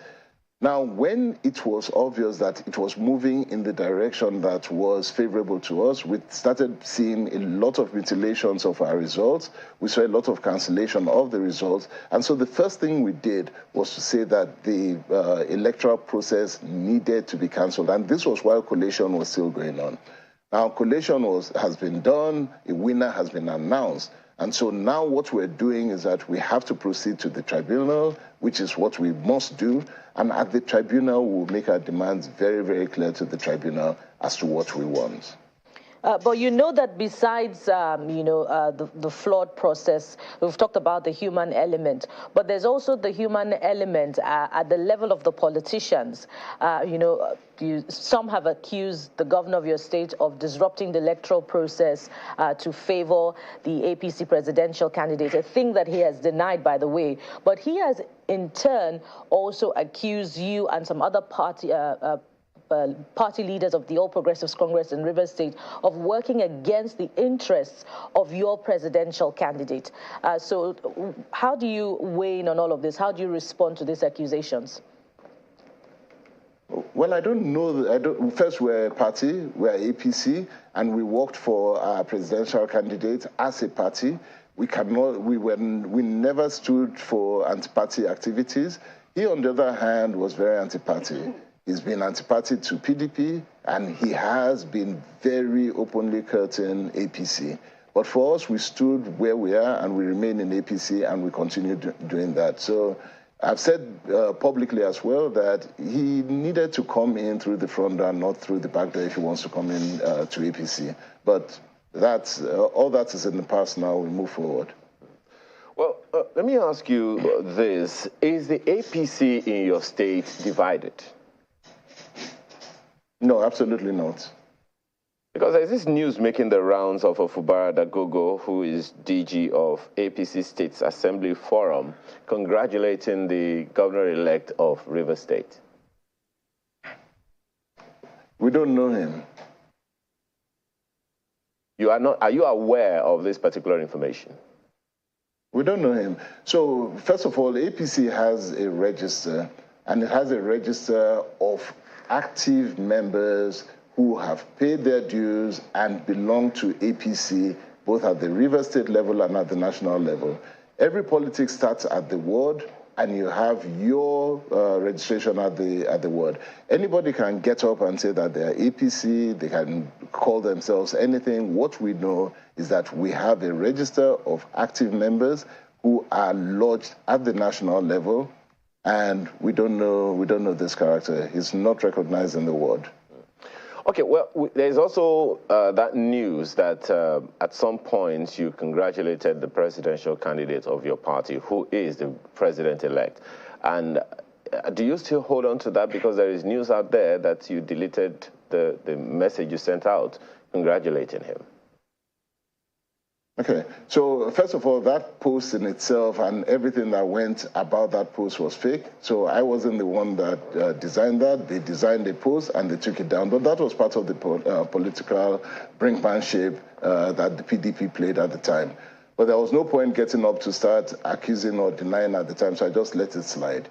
Now, when it was obvious that it was moving in the direction that was favorable to us, we started seeing a lot of mutilations of our results. We saw a lot of cancellation of the results. And so the first thing we did was to say that the electoral process needed to be cancelled. And this was while collation was still going on. Now, collation has been done. A winner has been announced. And so now what we're doing is that we have to proceed to the tribunal, which is what we must do. And at the tribunal, we'll make our demands very, very clear to the tribunal as to what we want. But you know that besides, the flawed process, we've talked about the human element, but there's also the human element at the level of the politicians. Some have accused the governor of your state of disrupting the electoral process to favor the APC presidential candidate, a thing that he has denied, by the way. But he has, in turn, also accused you and some other party leaders of the All Progressives Congress in Rivers State of working against the interests of your presidential candidate. So how do you weigh in on all of this? How do you respond to these accusations? Well, I don't know. First, we're a party, we're APC, and we worked for our presidential candidate as a party. We never stood for anti-party activities. He, on the other hand, was very anti-party. He's been anti-party to PDP, and he has been very openly curtain APC. But for us, we stood where we are, and we remain in APC, and we continue doing that. So I've said publicly as well that he needed to come in through the front door, not through the back door if he wants to come in to APC. But that's all that is in the past now. We move forward. Well, let me ask you this. Is the APC in your state divided? No, absolutely not. Because there's this news making the rounds of Fubara Dagogo, who is DG of APC State's Assembly Forum, congratulating the governor-elect of Rivers State. We don't know him. Are you aware of this particular information? We don't know him. So, first of all, APC has a register, and it has a register of active members who have paid their dues and belong to APC, both at the Rivers State level and at the national level. Every politics starts at the ward, and you have your registration at the ward. Anybody can get up and say that they're APC, they can call themselves anything. What we know is that we have a register of active members who are lodged at the national level, and we don't know this character. He's not recognized in the ward. Okay, well, there's also that news that at some point you congratulated the presidential candidate of your party, who is the president-elect. And do you still hold on to that? Because there is news out there that you deleted the message you sent out congratulating him. Okay, so first of all, that post in itself and everything that went about that post was fake. So I wasn't the one that designed that. They designed the post and they took it down. But that was part of the political brinkmanship that the PDP played at the time. But there was no point getting up to start accusing or denying at the time, so I just let it slide.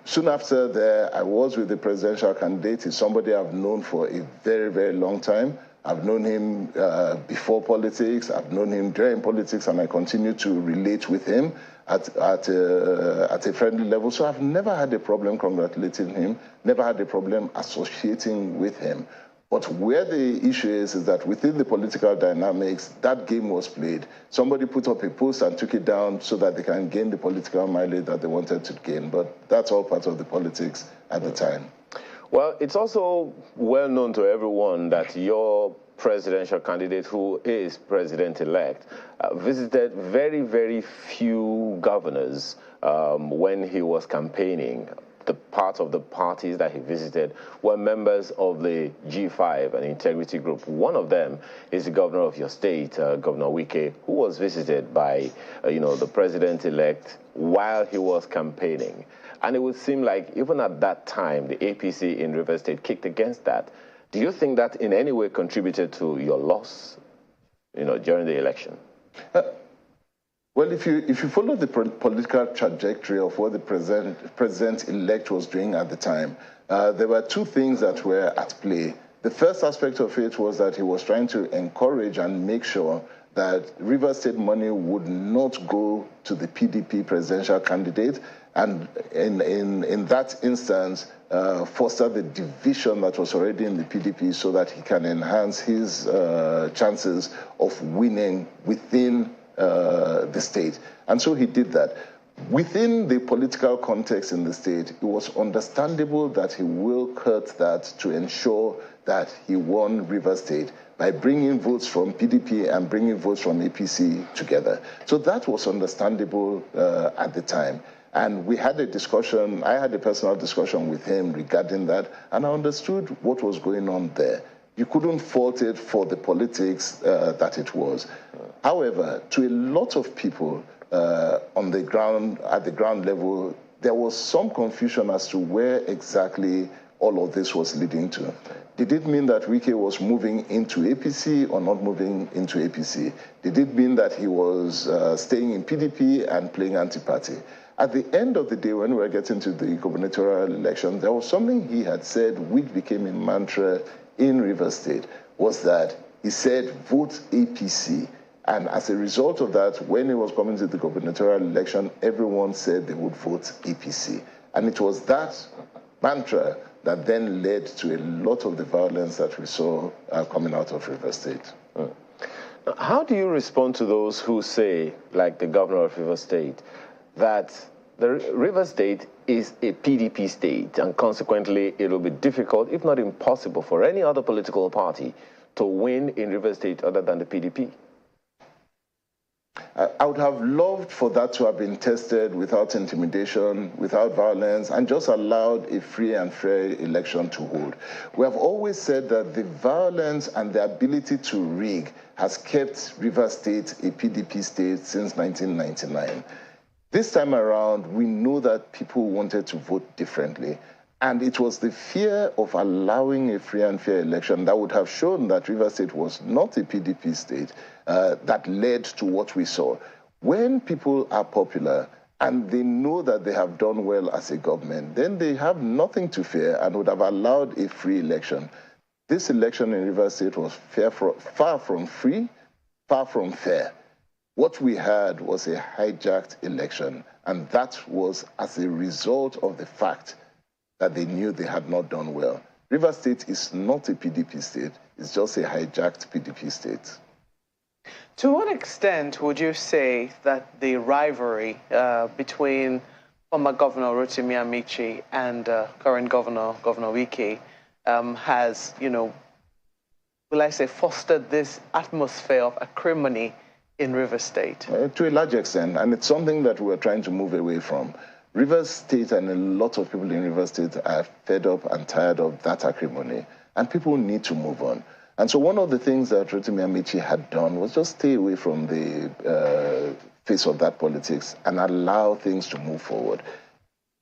Soon after there, I was with the presidential candidate. He's somebody I've known for a very, very long time. I've known him before politics, I've known him during politics, and I continue to relate with him at a friendly level. So I've never had a problem congratulating him, never had a problem associating with him. But where the issue is that within the political dynamics, that game was played. Somebody put up a post and took it down so that they can gain the political mileage that they wanted to gain. But that's all part of the politics at the time. Well, it's also well known to everyone that your presidential candidate, who is president-elect, visited very, very few governors when he was campaigning. The part of the parties that he visited were members of the G5, an integrity group. One of them is the governor of your state, Governor Wike, who was visited by, the president-elect while he was campaigning. And it would seem like even at that time, the APC in Rivers State kicked against that. Do you think that in any way contributed to your loss, during the election? Well, if you follow the political trajectory of what the president-elect was doing at the time, there were two things that were at play. The first aspect of it was that he was trying to encourage and make sure that Rivers State money would not go to the PDP presidential candidate, and in that instance, foster the division that was already in the PDP so that he can enhance his chances of winning within the state. And so he did that. Within the political context in the state, it was understandable that he will cut that to ensure that he won Rivers State by bringing votes from PDP and bringing votes from APC together. So that was understandable at the time. And we had a discussion, I had a personal discussion with him regarding that, and I understood what was going on there. You couldn't fault it for the politics that it was. However, to a lot of people on the ground, at the ground level, there was some confusion as to where exactly all of this was leading to. Did it mean that Wike was moving into APC or not moving into APC? Did it mean that he was staying in PDP and playing anti-party? At the end of the day, when we were getting to the gubernatorial election, there was something he had said which became a mantra in Rivers State, was that he said, vote APC. And as a result of that, when he was coming to the gubernatorial election, everyone said they would vote APC. And it was that mantra that then led to a lot of the violence that we saw coming out of Rivers State. How do you respond to those who say, like the governor of Rivers State, that the Rivers State is a PDP state, and consequently it will be difficult, if not impossible, for any other political party to win in Rivers State other than the PDP? I would have loved for that to have been tested without intimidation, without violence, and just allowed a free and fair election to hold. We have always said that the violence and the ability to rig has kept Rivers State a PDP state since 1999. This time around, we know that people wanted to vote differently. And it was the fear of allowing a free and fair election that would have shown that Rivers State was not a PDP state that led to what we saw. When people are popular and they know that they have done well as a government, then they have nothing to fear and would have allowed a free election. This election in Rivers State was far from free, far from fair. What we had was a hijacked election, and that was as a result of the fact that they knew they had not done well. Rivers State is not a PDP state, it's just a hijacked PDP state. To what extent would you say that the rivalry between former Governor Rotimi Amici and current Governor Wike has, will I say, fostered this atmosphere of acrimony in Rivers State? To a large extent, and it's something that we're trying to move away from. Rivers State and a lot of people in Rivers State are fed up and tired of that acrimony, and people need to move on. And so one of the things that Rotimi Amaechi had done was just stay away from the face of that politics and allow things to move forward.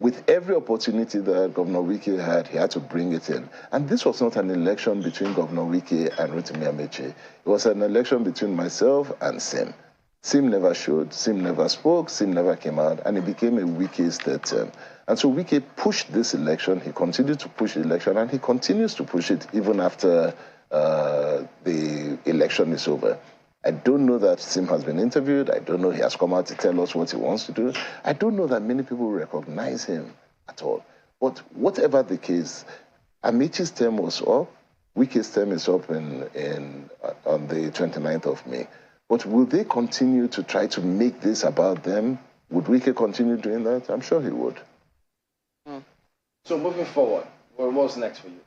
With every opportunity that Governor Wike had, he had to bring it in. And this was not an election between Governor Wike and Rotimi Amaechi. It was an election between myself and Sim. Sim never showed, Sim never spoke, Sim never came out, and it became a Wike's third term. And so Wike pushed this election, he continued to push the election, and he continues to push it even after the election is over. I don't know that Sim has been interviewed. I don't know he has come out to tell us what he wants to do. I don't know that many people recognize him at all. But whatever the case, Amaechi's term was up. Wike's term is up on the 29th of May. But will they continue to try to make this about them? Would Wike continue doing that? I'm sure he would. So moving forward, what's next for you?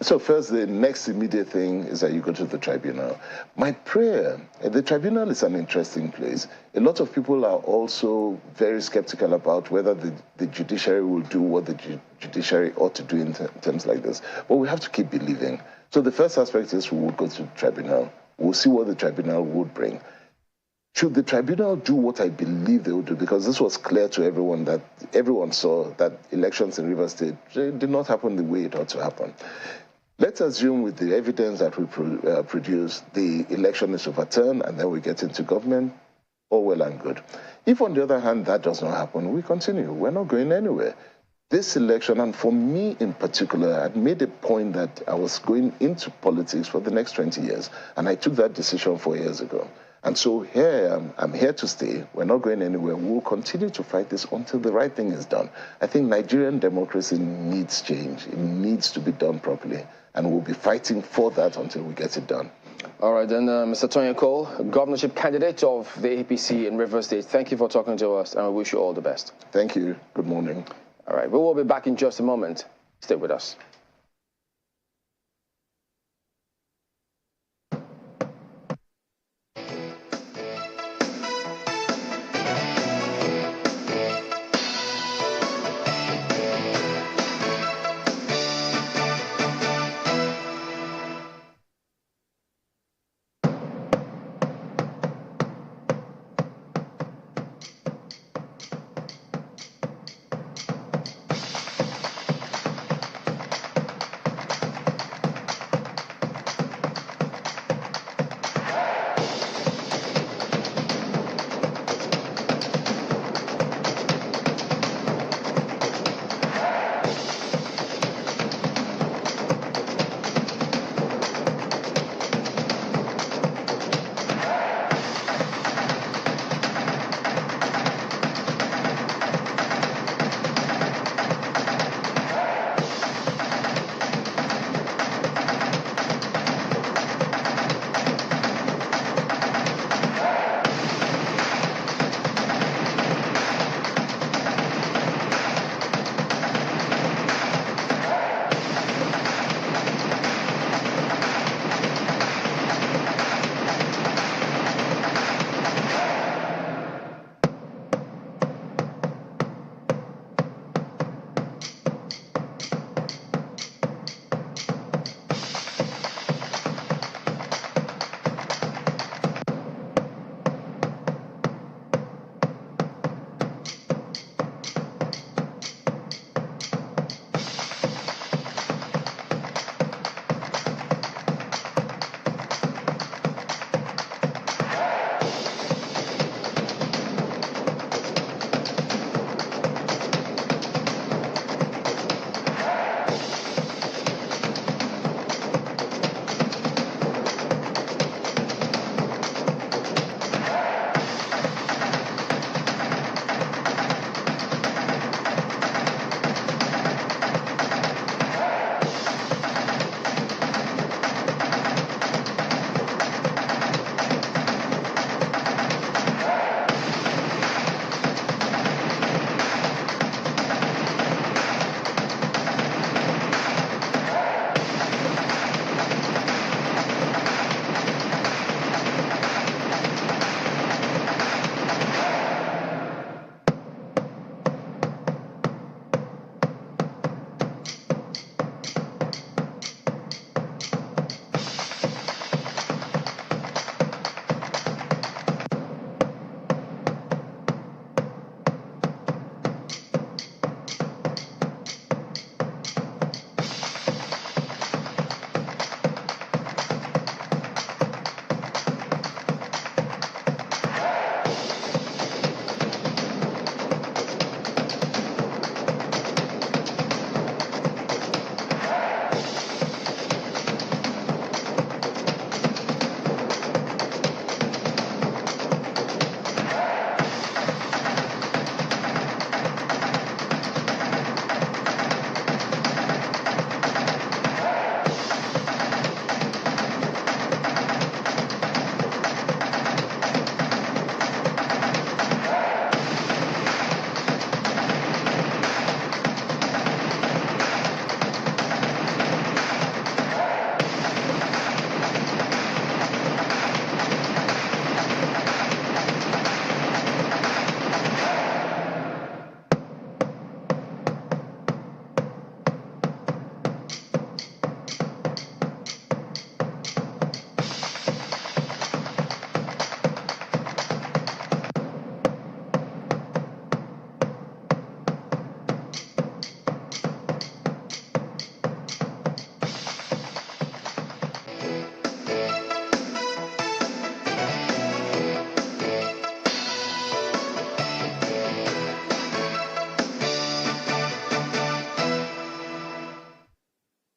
So first, the next immediate thing is that you go to the tribunal. My prayer, the tribunal is an interesting place. A lot of people are also very skeptical about whether the judiciary will do what the judiciary ought to do in terms like this. But we have to keep believing. So the first aspect is we will go to the tribunal. We'll see what the tribunal would bring. Should the tribunal do what I believe they would do? Because this was clear to everyone that everyone saw that elections in Rivers State did not happen the way it ought to happen. Let's assume with the evidence that we produce, the election is overturned and then we get into government, all well and good. If on the other hand that does not happen, we continue. We're not going anywhere. This election, and for me in particular, I made a point that I was going into politics for the next 20 years, and I took that decision 4 years ago. And so here I am. I'm here to stay. We're not going anywhere. We'll continue to fight this until the right thing is done. I think Nigerian democracy needs change. It needs to be done properly. And we'll be fighting for that until we get it done. All right, then, Mr. Tonye Cole, governorship candidate of the APC in Rivers State, thank you for talking to us, and we wish you all the best. Thank you. Good morning. All right, we will be back in just a moment. Stay with us.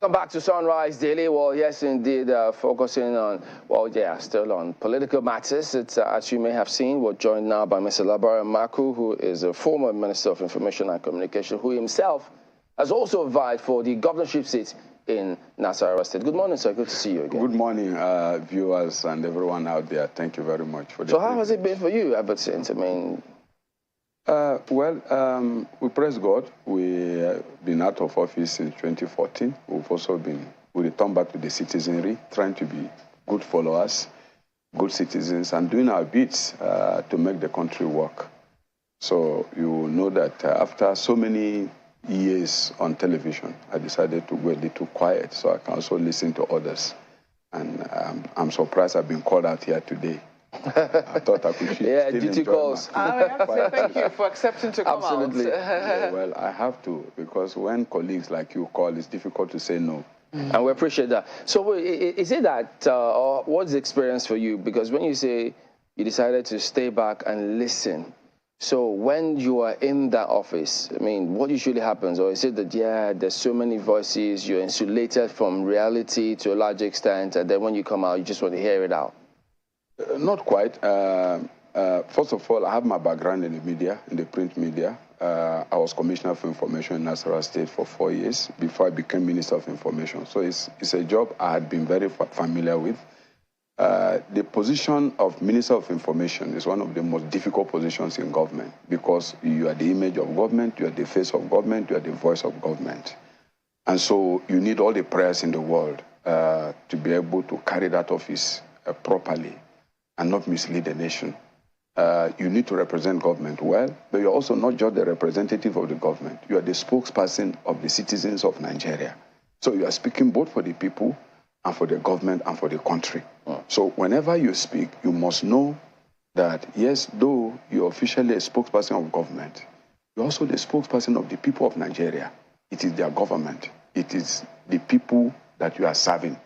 Welcome back to Sunrise Daily. Well, yes, indeed, focusing on, well, yeah, still on political matters. It's, as you may have seen, we're joined now by Mr. Labaran Maku, who is a former Minister of Information and Communication, who himself has also vied for the governorship seat in Nasarawa State. Good morning, sir. Good to see you again. Good morning, viewers and everyone out there. Thank you very much for the So how has it been for you ever since? I mean... we praise God. We've been out of office since 2014. We've also we returned back to the citizenry, trying to be good followers, good citizens, and doing our bits to make the country work. So you know that after so many years on television, I decided to go a little quiet so I can also listen to others. And I'm surprised I've been called out here today. I thought I could yeah, duty calls. I have to say thank you for accepting to come Absolutely. out. Yeah, well, I have to, because when colleagues like you call, it's difficult to say no. And we appreciate that. So is it that, or what's the experience for you? Because when you say you decided to stay back and listen, so when you are in that office, I mean, what usually happens? Or is it that, yeah, there's so many voices, you're insulated from reality to a large extent, and then when you come out, you just want to hear it out? Not quite. First of all, I have my background in the media, in the print media. I was Commissioner for Information in Nasarawa State for 4 years before I became Minister of Information. So it's a job I had been very familiar with. The position of Minister of Information is one of the most difficult positions in government because you are the image of government, you are the face of government, you are the voice of government. And so you need all the prayers in the world to be able to carry that office properly and not mislead the nation. You need to represent government well, but you're also not just the representative of the government. You are the spokesperson of the citizens of Nigeria. So you are speaking both for the people and for the government and for the country. So whenever you speak, you must know that, yes, though you're officially a spokesperson of government, you're also the spokesperson of the people of Nigeria. It is their government. It is the people that you are serving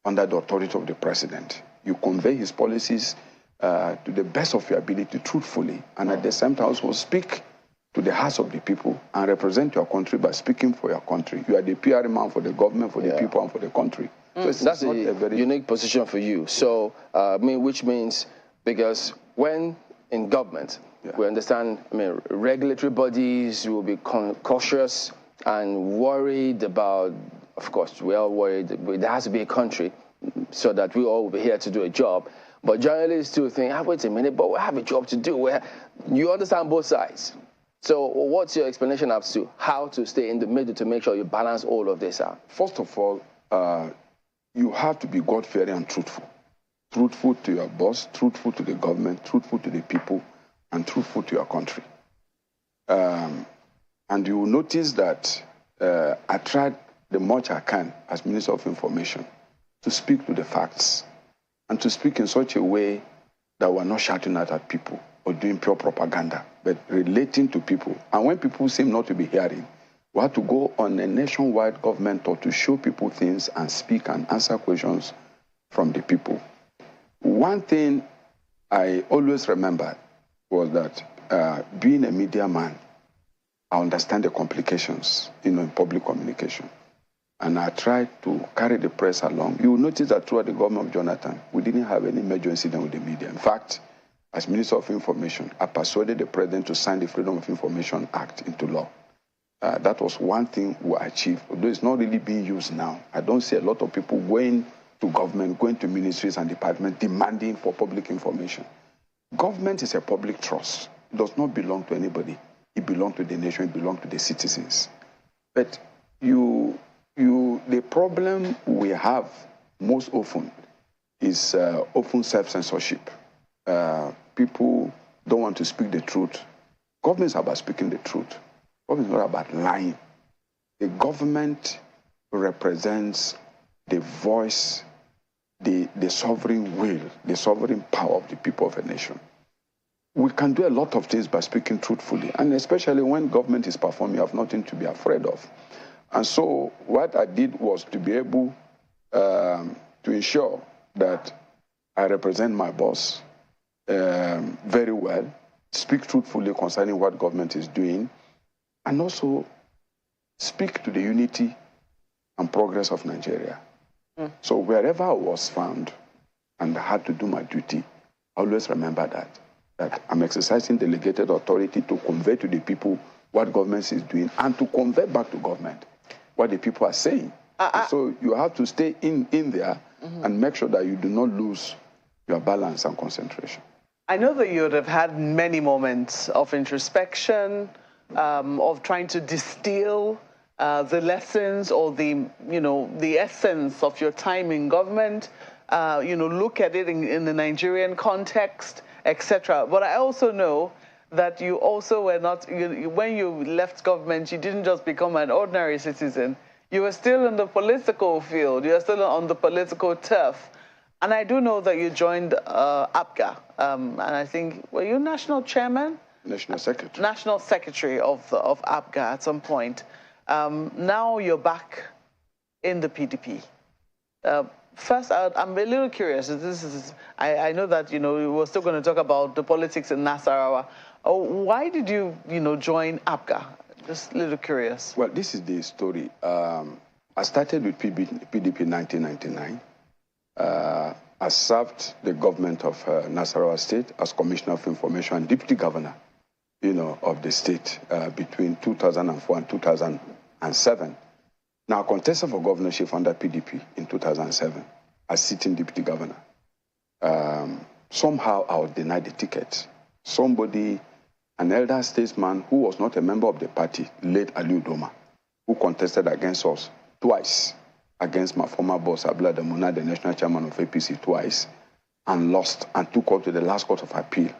under the authority of the president. You convey his policies to the best of your ability truthfully, and at the same time also speak to the hearts of the people and represent your country by speaking for your country. You are the PR man for the government, for the people, and for the country. So that's a very unique position for you. So, which means, because when in government, we understand, regulatory bodies will be cautious and worried about, of course, we are worried, there has to be a country so that we all will be here to do a job. But journalists still think, wait a minute, but we have a job to do. You understand both sides. So what's your explanation as to how to stay in the middle to make sure you balance all of this out? First of all, you have to be God-fearing and truthful. Truthful to your boss, truthful to the government, truthful to the people, and truthful to your country. And you will notice that I tried the much I can as Minister of Information to speak to the facts and to speak in such a way that we're not shouting at people or doing pure propaganda, but relating to people. And when people seem not to be hearing, we have to go on a nationwide government tour to show people things and speak and answer questions from the people. One thing I always remember was that being a media man, I understand the complications, in public communication. And I tried to carry the press along. You will notice that throughout the government of Jonathan, we didn't have any major incident with the media. In fact, as Minister of Information, I persuaded the President to sign the Freedom of Information Act into law. That was one thing we achieved, although it's not really being used now. I don't see a lot of people going to government, going to ministries and departments demanding for public information. Government is a public trust. It does not belong to anybody. It belongs to the nation, it belongs to the citizens. But the problem we have most often is open self-censorship. People don't want to speak the truth. Government is about speaking the truth. Government is not about lying. The government represents the voice, the sovereign will, the sovereign power of the people of a nation. We can do a lot of things by speaking truthfully, and especially when government is performing, you have nothing to be afraid of. And so what I did was to be able to ensure that I represent my boss very well, speak truthfully concerning what government is doing, and also speak to the unity and progress of Nigeria. So wherever I was found and I had to do my duty, I always remember that I'm exercising delegated authority to convey to the people what government is doing and to convey back to government what the people are saying. So you have to stay in there and make sure that you do not lose your balance and concentration. I know that you would have had many moments of introspection, of trying to distill the lessons or the essence of your time in government, look at it in the Nigerian context, etc. But I also know that you also were not, when you left government, you didn't just become an ordinary citizen. You were still in the political field. You were still on the political turf. And I do know that you joined APGA. And I think, were you national chairman? National secretary. National secretary of APGA at some point. Now you're back in the PDP. First, I'm a little curious. I know that we're still going to talk about the politics in Nasarawa. Why did you join APGA? Just a little curious. Well, this is the story. I started with PDP in 1999. I served the government of Nasarawa State as Commissioner of Information and Deputy Governor, of the state between 2004 and 2007. Now, I contested for governorship under PDP in 2007 as sitting Deputy Governor. Somehow, I was denied the ticket. Somebody, an elder statesman who was not a member of the party, late Ali Udoma, who contested against us twice, against my former boss, Abla Damuna, the national chairman of APC, twice, and lost and took up to the last court of appeal.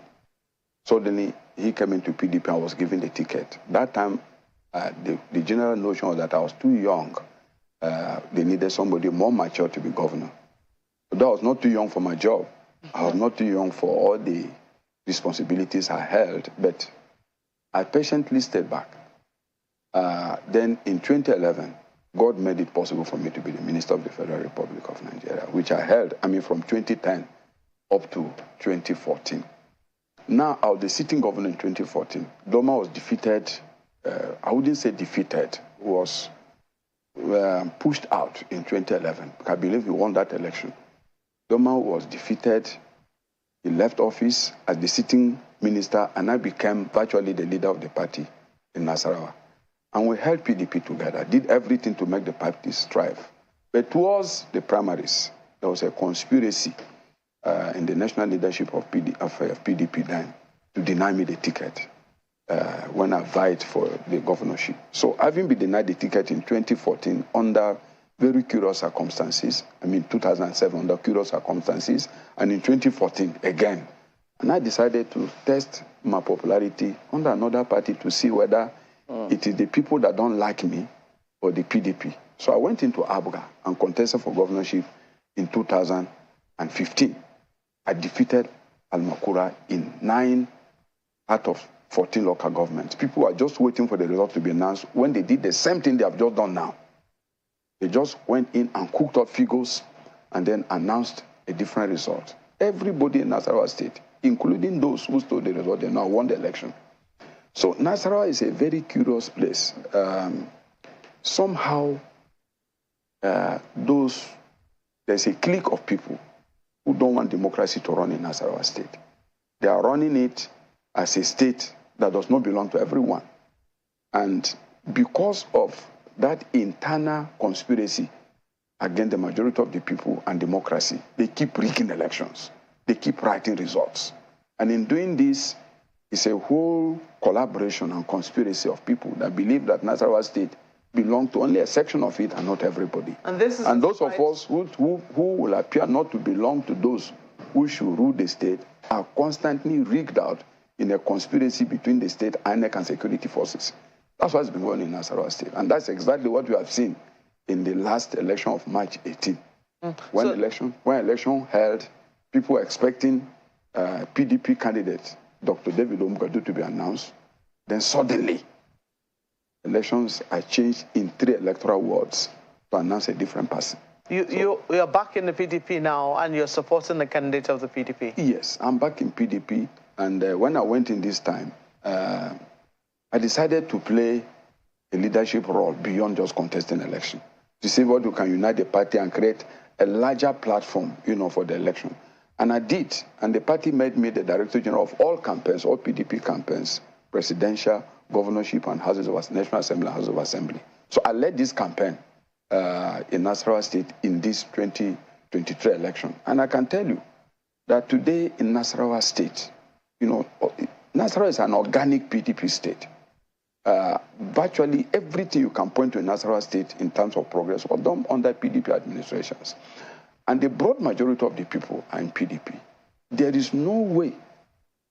Suddenly, he came into PDP and was given the ticket. That time, the general notion was that I was too young. They needed somebody more mature to be governor. But I was not too young for my job. I was not too young for all the responsibilities I held, but I patiently stayed back. Then in 2011, God made it possible for me to be the Minister of the Federal Republic of Nigeria, which I held, from 2010 up to 2014. Now, I was the sitting governor in 2014. Doma was defeated. I wouldn't say defeated, was pushed out in 2011. I believe he won that election. Doma was defeated. He left office as the sitting minister, and I became virtually the leader of the party in Nasarawa. And we held PDP together, did everything to make the party strive. But towards the primaries, there was a conspiracy in the national leadership of PDP then to deny me the ticket when I vied for the governorship. So having been denied the ticket in 2014 under very curious circumstances, 2007 under curious circumstances, and in 2014 again. And I decided to test my popularity under another party to see whether it is the people that don't like me or the PDP. So I went into APGA and contested for governorship in 2015. I defeated Al-Makura in 9 out of 14 local governments. People were just waiting for the result to be announced when they did the same thing they have just done now. They just went in and cooked up figures and then announced a different result. Everybody in Nasarawa State, including those who stole the result, they now won the election. So Nasarawa is a very curious place. Somehow, there's a clique of people who don't want democracy to run in Nasarawa State. They are running it as a state that does not belong to everyone. And because of that internal conspiracy against the majority of the people and democracy, they keep rigging elections. They keep writing results. And in doing this, it's a whole collaboration and conspiracy of people that believe that Nasarawa State belongs to only a section of it and not everybody. And those of us who will appear not to belong to those who should rule the state are constantly rigged out in a conspiracy between the state, INEC, and security forces. That's what's been going on in Nasarawa State. And that's exactly what we have seen in the last election of March 18. When election held, people were expecting PDP candidate Dr. David Omugadu to be announced. Then suddenly, elections are changed in 3 electoral wards to announce a different person. You're back in the PDP now, and you're supporting the candidate of the PDP? Yes, I'm back in PDP. And when I went in this time, I decided to play a leadership role beyond just contesting election. to see what we can unite the party and create a larger platform, for the election. And I did. And the party made me the Director General of all campaigns, all PDP campaigns, presidential, governorship, and National Assembly and House of Assembly. So I led this campaign in Nasarawa State in this 2023 election. And I can tell you that today in Nasarawa State, Nasarawa is an organic PDP state. Virtually everything you can point to in Nasarawa State in terms of progress was done under PDP administrations. And the broad majority of the people are in PDP. There is no way,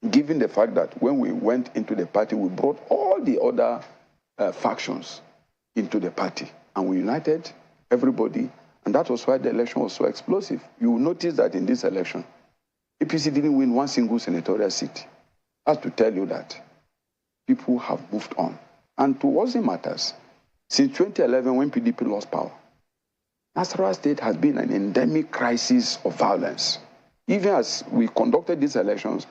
given the fact that when we went into the party, we brought all the other factions into the party. And we united everybody. And that was why the election was so explosive. You will notice that in this election, APC didn't win one single senatorial seat. That's to tell you that people have moved on. And to what it matters, since 2011, when PDP lost power, Nasarawa State has been an endemic crisis of violence. Even as we conducted these elections,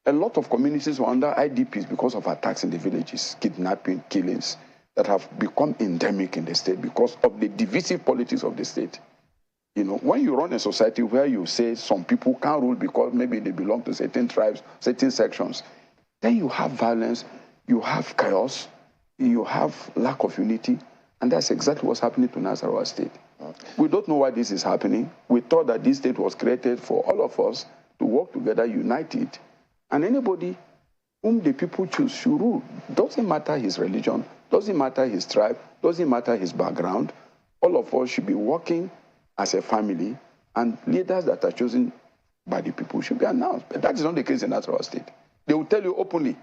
a lot of communities were under IDPs because of attacks in the villages, kidnapping, killings that have become endemic in the state because of the divisive politics of the state. When you run a society where you say some people can't rule because maybe they belong to certain tribes, certain sections, then you have violence, you have chaos, you have lack of unity, and that's exactly what's happening to Nasarawa State. We don't know why this is happening. We thought that this state was created for all of us to work together, united, and anybody whom the people choose should rule. Doesn't matter his religion, doesn't matter his tribe, doesn't matter his background. All of us should be working as a family, and leaders that are chosen by the people should be announced. But that is not the case in Nasarawa State. They will tell you openly,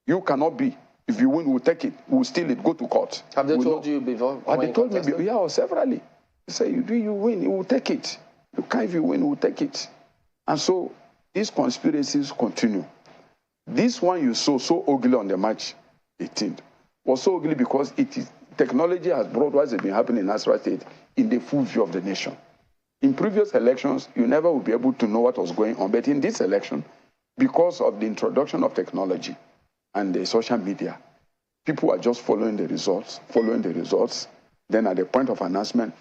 you cannot be. If you win, we'll take it. We'll steal it, go to court. Have they told you before? They told me, yeah, severally. They say, you win, you will take it. You can't, if you win, we'll take it. And so these conspiracies continue. This one you saw so ugly on the March 18th was so ugly because technology has brought what has been happening in Nasarawa State in the full view of the nation. In previous elections, you never would be able to know what was going on. But in this election, because of the introduction of technology and the social media, people are just following the results. Then at the point of announcement,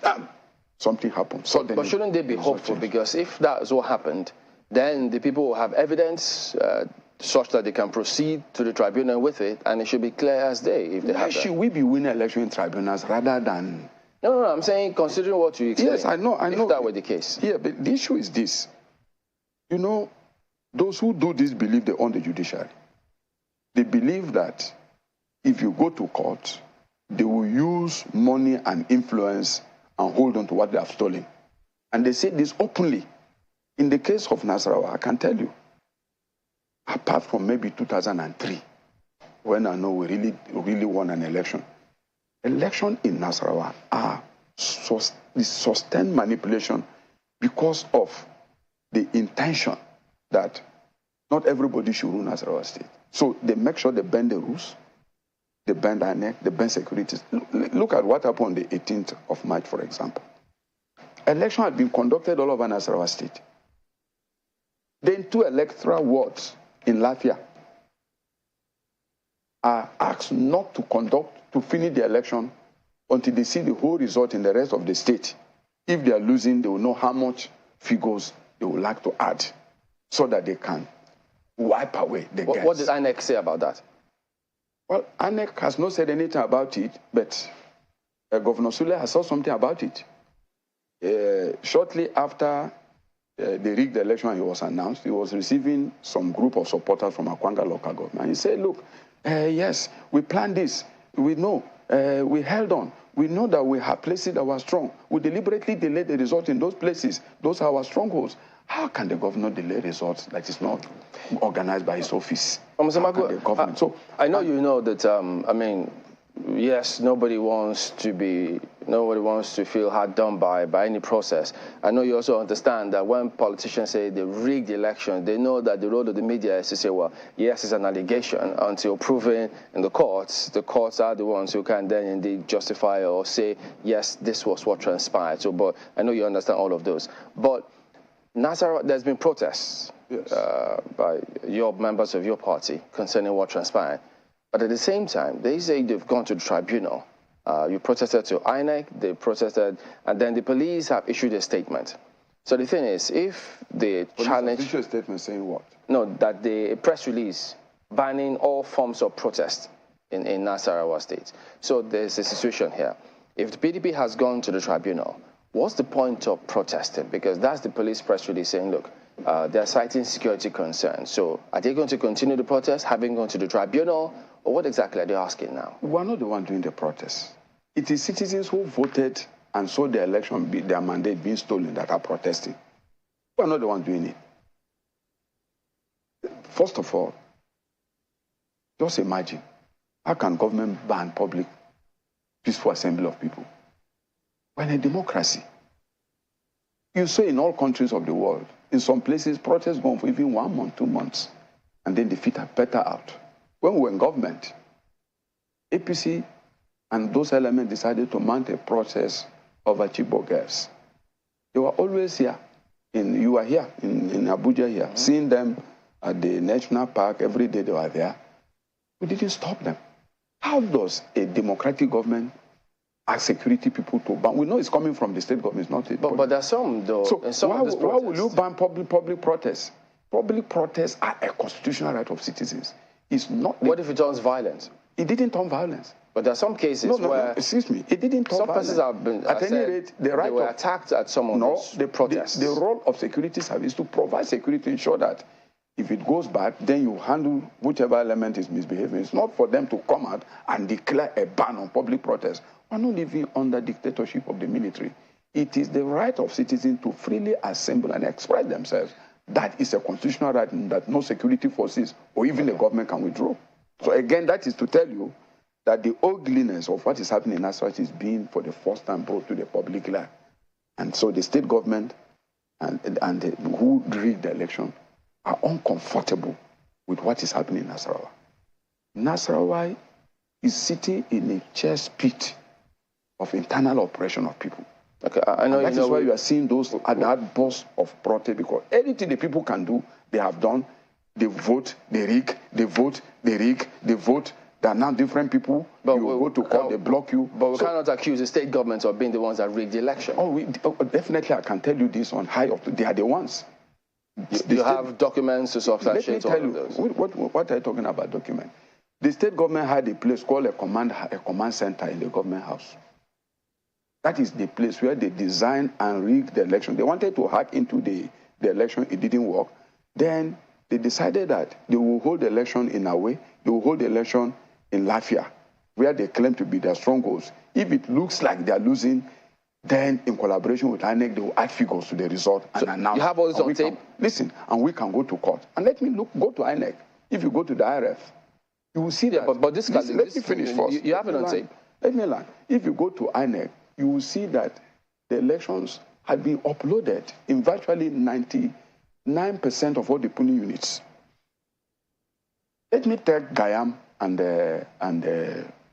something happened. Suddenly, but shouldn't they be hopeful? Because if that is what happened, then the people will have evidence such that they can proceed to the tribunal with it, and it should be clear as day if they have that. Why should we be winning election in tribunals rather than... No, I'm saying considering what you explained. Yes, I know. If that were the case. Yeah, but the issue is this. Those who do this believe they own the judiciary. They believe that if you go to court, they will use money and influence and hold on to what they have stolen. And they say this openly. In the case of Nasarawa, I can tell you, apart from maybe 2003, when I know we really won an election, election in Nasarawa are sustained manipulation because of the intention that not everybody should rule Nasarawa State. So they make sure they bend the rules, they bend INEC, they bend securities. Look at what happened on the 18th of March, for example. Election had been conducted all over Nasarawa State. Then 2 electoral wards in Lafia are asked not to finish the election until they see the whole result in the rest of the state. If they are losing, they will know how much figures they would like to add so that they can wipe away the gaps. What did INEC say about that? Well, INEC has not said anything about it, but Governor Sule has said something about it. Shortly after the rigged election he was announced, he was receiving some group of supporters from Akwanga local government. He said, look, yes, we planned this. We know. We held on. We know that we have places that were strong. We deliberately delayed the result in those places. Those are our strongholds. How can the governor delay results that is not organized by his office? Mr. Maku, I know you know that, yes, nobody wants to feel hard done by any process. I know you also understand that when politicians say they rigged the election, they know that the role of the media is to say, well, yes, it's an allegation. Until proven in the courts are the ones who can then indeed justify or say, yes, this was what transpired. So, but I know you understand all of those. But Nasarawa, there's been protests by your members of your party concerning what transpired. But at the same time, they say they've gone to the tribunal You protested to INEC, they protested, and then the police have issued a statement. So the thing is, if they challenge... Issued a statement saying what? No, that a press release banning all forms of protest in Nasarawa State. So there's a situation here. If the PDP has gone to the tribunal, what's the point of protesting? Because that's the police press release saying, look, they're citing security concerns. So are they going to continue the protest, having gone to the tribunal, or what exactly are they asking now? We're not the one doing the protest. It is citizens who voted and saw the election, their mandate being stolen, that are protesting. We're not the one doing it. First of all, just imagine, how can government ban public peaceful assembly of people? We're in a democracy. You saw in all countries of the world, in some places, protests go on for even 1 month, 2 months, and then defeat are better out. When we were in government, APC and those elements decided to mount a process over Chibok girls. They were always here. You were here, in Abuja here, seeing them at the National Park. Every day they were there. We didn't stop them. How does a democratic government ask security people to ban? We know it's coming from the state government, not it. But there's some, though. So why will you ban public protests? Public protests are a constitutional right of citizens. It's not. What if it turns violent? It didn't turn violence. But there are some cases where... excuse me. It didn't turn violence. Some persons have been... At any rate, the right they were attacked at some of those protests. The role of security service is to provide security to ensure that if it goes bad, then you handle whichever element is misbehaving. It's not for them to come out and declare a ban on public protests. We're not living under dictatorship of the military. It is the right of citizens to freely assemble and express themselves. That is a constitutional right that no security forces or even the government can withdraw. So again, that is to tell you that the ugliness of what is happening in Nasarawa is being for the first time brought to the public light. And so the state government and who rigged the election are uncomfortable with what is happening in Nasarawa. Nasarawa is sitting in a chess pit of internal oppression of people. Okay, I know. And that is why you are seeing those outbursts of protest, because anything the people can do, they have done. They vote, they rig, they vote, they rig, they vote. There are now different people. But you go to court, they block you. But we cannot accuse the state government of being the ones that rigged the election. Definitely, I can tell you this on high up. They are the ones. You have documents to substantiate all of those. What are you talking about, document? The state government had a place called a command center in the government house. That is the place where they designed and rigged the election. They wanted to hack into the election. It didn't work. Then they decided that they will hold the election in a way. They will hold the election in Lafia, where they claim to be their strongholds. If it looks like they are losing, then in collaboration with INEC, they will add figures to the result and announce. You have all this on tape? Listen, and we can go to court. And let me go to INEC. If you go to the IRF, you will see that. But this let me finish first. You have it on tape. Let me learn. If you go to INEC, you will see that the elections had been uploaded in virtually 99% of all the polling units. Let me take Gayam and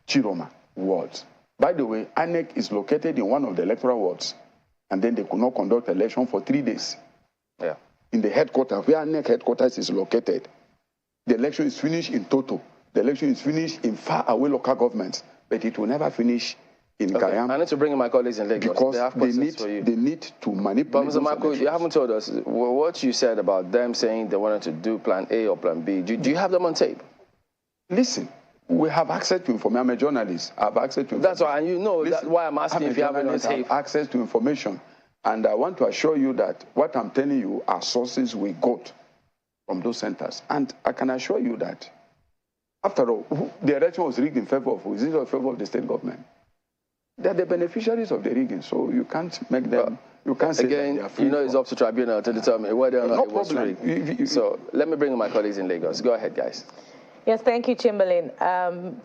Chiroma wards. By the way, INEC is located in one of the electoral wards, and then they could not conduct election for 3 days. Yeah. In the headquarters, where INEC headquarters is located, the election is finished in Toto. The election is finished in far away local governments, but it will never finish in Gayam. I need to bring in my colleagues in Lagos. Because they need to manipulate. But Mr. Maku, you haven't told us what you said about them saying they wanted to do plan A or plan B. Do you have them on tape? Listen, we have access to information. I'm a journalist. I have access to information. That's why, and you know that's why I'm asking if you have it on tape. I have access to information. And I want to assure you that what I'm telling you are sources we got from those centers. And I can assure you that, after all, the election was rigged in favor of who? Is it in favor of the state government? They're the beneficiaries of the rigging, so you can't make them. You can't say again. That they are it's up to tribunal to determine whether or not it was rigged. So let me bring in my colleagues in Lagos. Go ahead, guys. Yes, thank you, Chamberlain.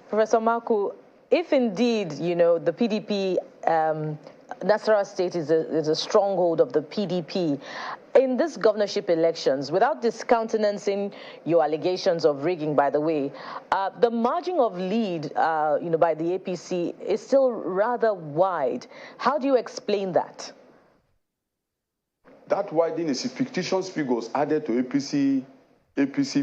Professor Maku, if indeed the PDP, Nasarawa State is a stronghold of the PDP. In this governorship elections, without discountenancing your allegations of rigging, by the way, the margin of lead, by the APC is still rather wide. How do you explain that? That widening is fictitious figures added to APC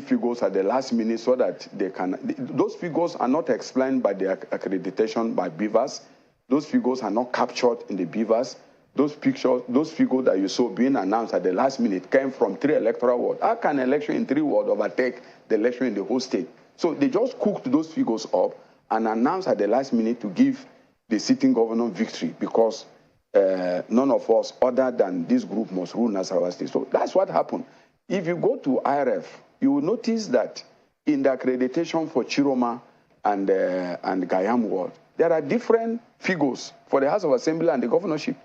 figures at the last minute so that they can. Those figures are not explained by the accreditation by BVAS. Those figures are not captured in the BVAS. Those figures that you saw being announced at the last minute came from 3 electoral wards. How can an election in 3 wards overtake the election in the whole state? So they just cooked those figures up and announced at the last minute to give the sitting governor victory because none of us other than this group must rule Nasarawa State. So that's what happened. If you go to IRF, you will notice that in the accreditation for Chiroma and Gayam ward, there are different figures for the House of Assembly and the governorship.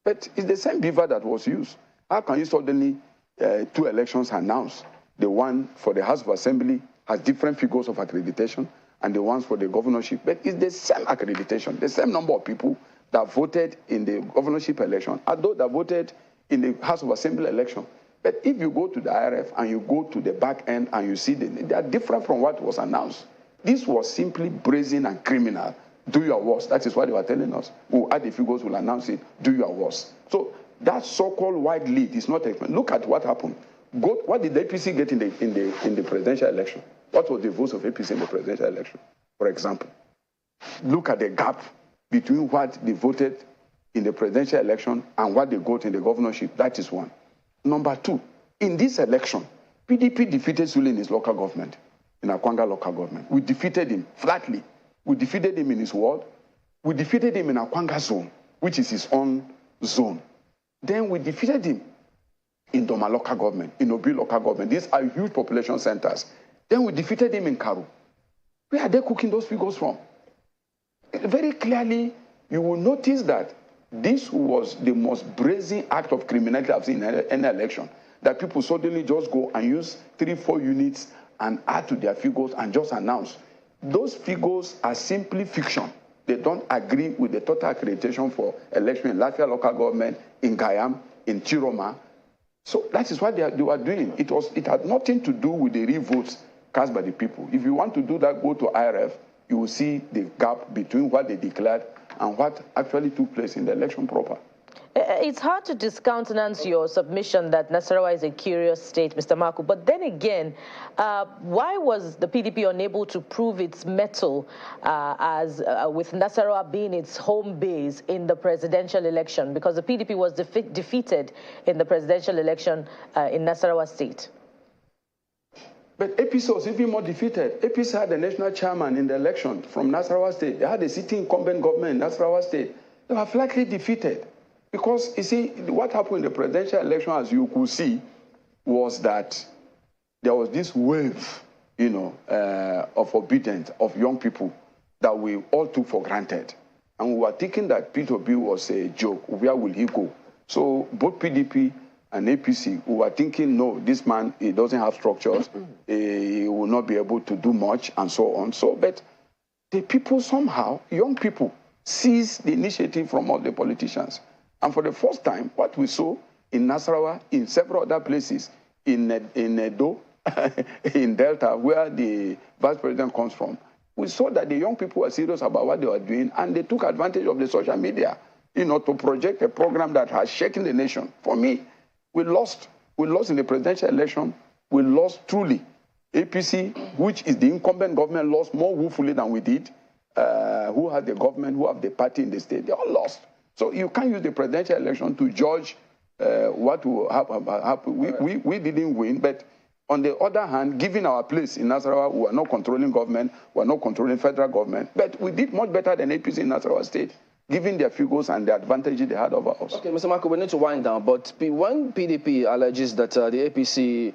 But it's the same beaver that was used. How can you suddenly 2 elections announced? The one for the House of Assembly has different figures of accreditation and the ones for the governorship. But it's the same accreditation, the same number of people that voted in the governorship election as those that voted in the House of Assembly election. But if you go to the IRF and you go to the back end and you see they are different from what was announced. This was simply brazen and criminal. Do your worst. That is what they were telling us. We'll add the figures, we'll announce it. Do your worst. So that so-called wide lead is not explained. Look at what happened. What did the APC get in the presidential election? What was the votes of APC in the presidential election, for example? Look at the gap between what they voted in the presidential election and what they got in the governorship. That is one. Number 2, in this election, PDP defeated Sule in his local government, in Akwanga local government. We defeated him flatly. We defeated him in his ward. We defeated him in Akwanga zone, which is his own zone. Then we defeated him in Doma local government, in Obi local government. These are huge population centers. Then we defeated him in Karu. Where are they cooking those figures from? Very clearly, you will notice that this was the most brazen act of criminality I've seen in any election. That people suddenly just go and use 3-4 units and add to their figures and just announce. Those figures are simply fiction. They don't agree with the total accreditation for election in Lafia local government, in Gayam, in Chiroma. So that is what they were doing. It had nothing to do with the real votes cast by the people. If you want to do that, go to IRF. You will see the gap between what they declared and what actually took place in the election proper. It's hard to discountenance your submission that Nasarawa is a curious state, Mr. Maku. But then again, why was the PDP unable to prove its mettle with Nasarawa being its home base in the presidential election? Because the PDP was defeated in the presidential election in Nasarawa State. But APC was even more defeated. APC had the national chairman in the election from Nasarawa State. They had a sitting incumbent government in Nasarawa State. They were flatly defeated. Because, you see, what happened in the presidential election, as you could see, was that there was this wave, of obedience of young people that we all took for granted. And we were thinking that Peter Obi was a joke. Where will he go? So both PDP and APC, we were thinking, no, this man, he doesn't have structures. He will not be able to do much, and so on. So, but the people somehow, young people, seized the initiative from all the politicians. And for the first time, what we saw in Nasarawa, in several other places, in Edo, in Delta, where the vice president comes from, we saw that the young people were serious about what they were doing, and they took advantage of the social media, to project a program that has shaken the nation. For me, we lost in the presidential election. We lost truly. APC, which is the incumbent government, lost more woefully than we did. Who had the government, who have the party in the state, they all lost. So you can't use the presidential election to judge what will happen. We didn't win, but on the other hand, given our place in Nasarawa, we are not controlling government, we are not controlling federal government, but we did much better than APC in Nasarawa State, given their figures and the advantages they had over us. Okay, Mr. Maku, we need to wind down, but when PDP alleges that the APC,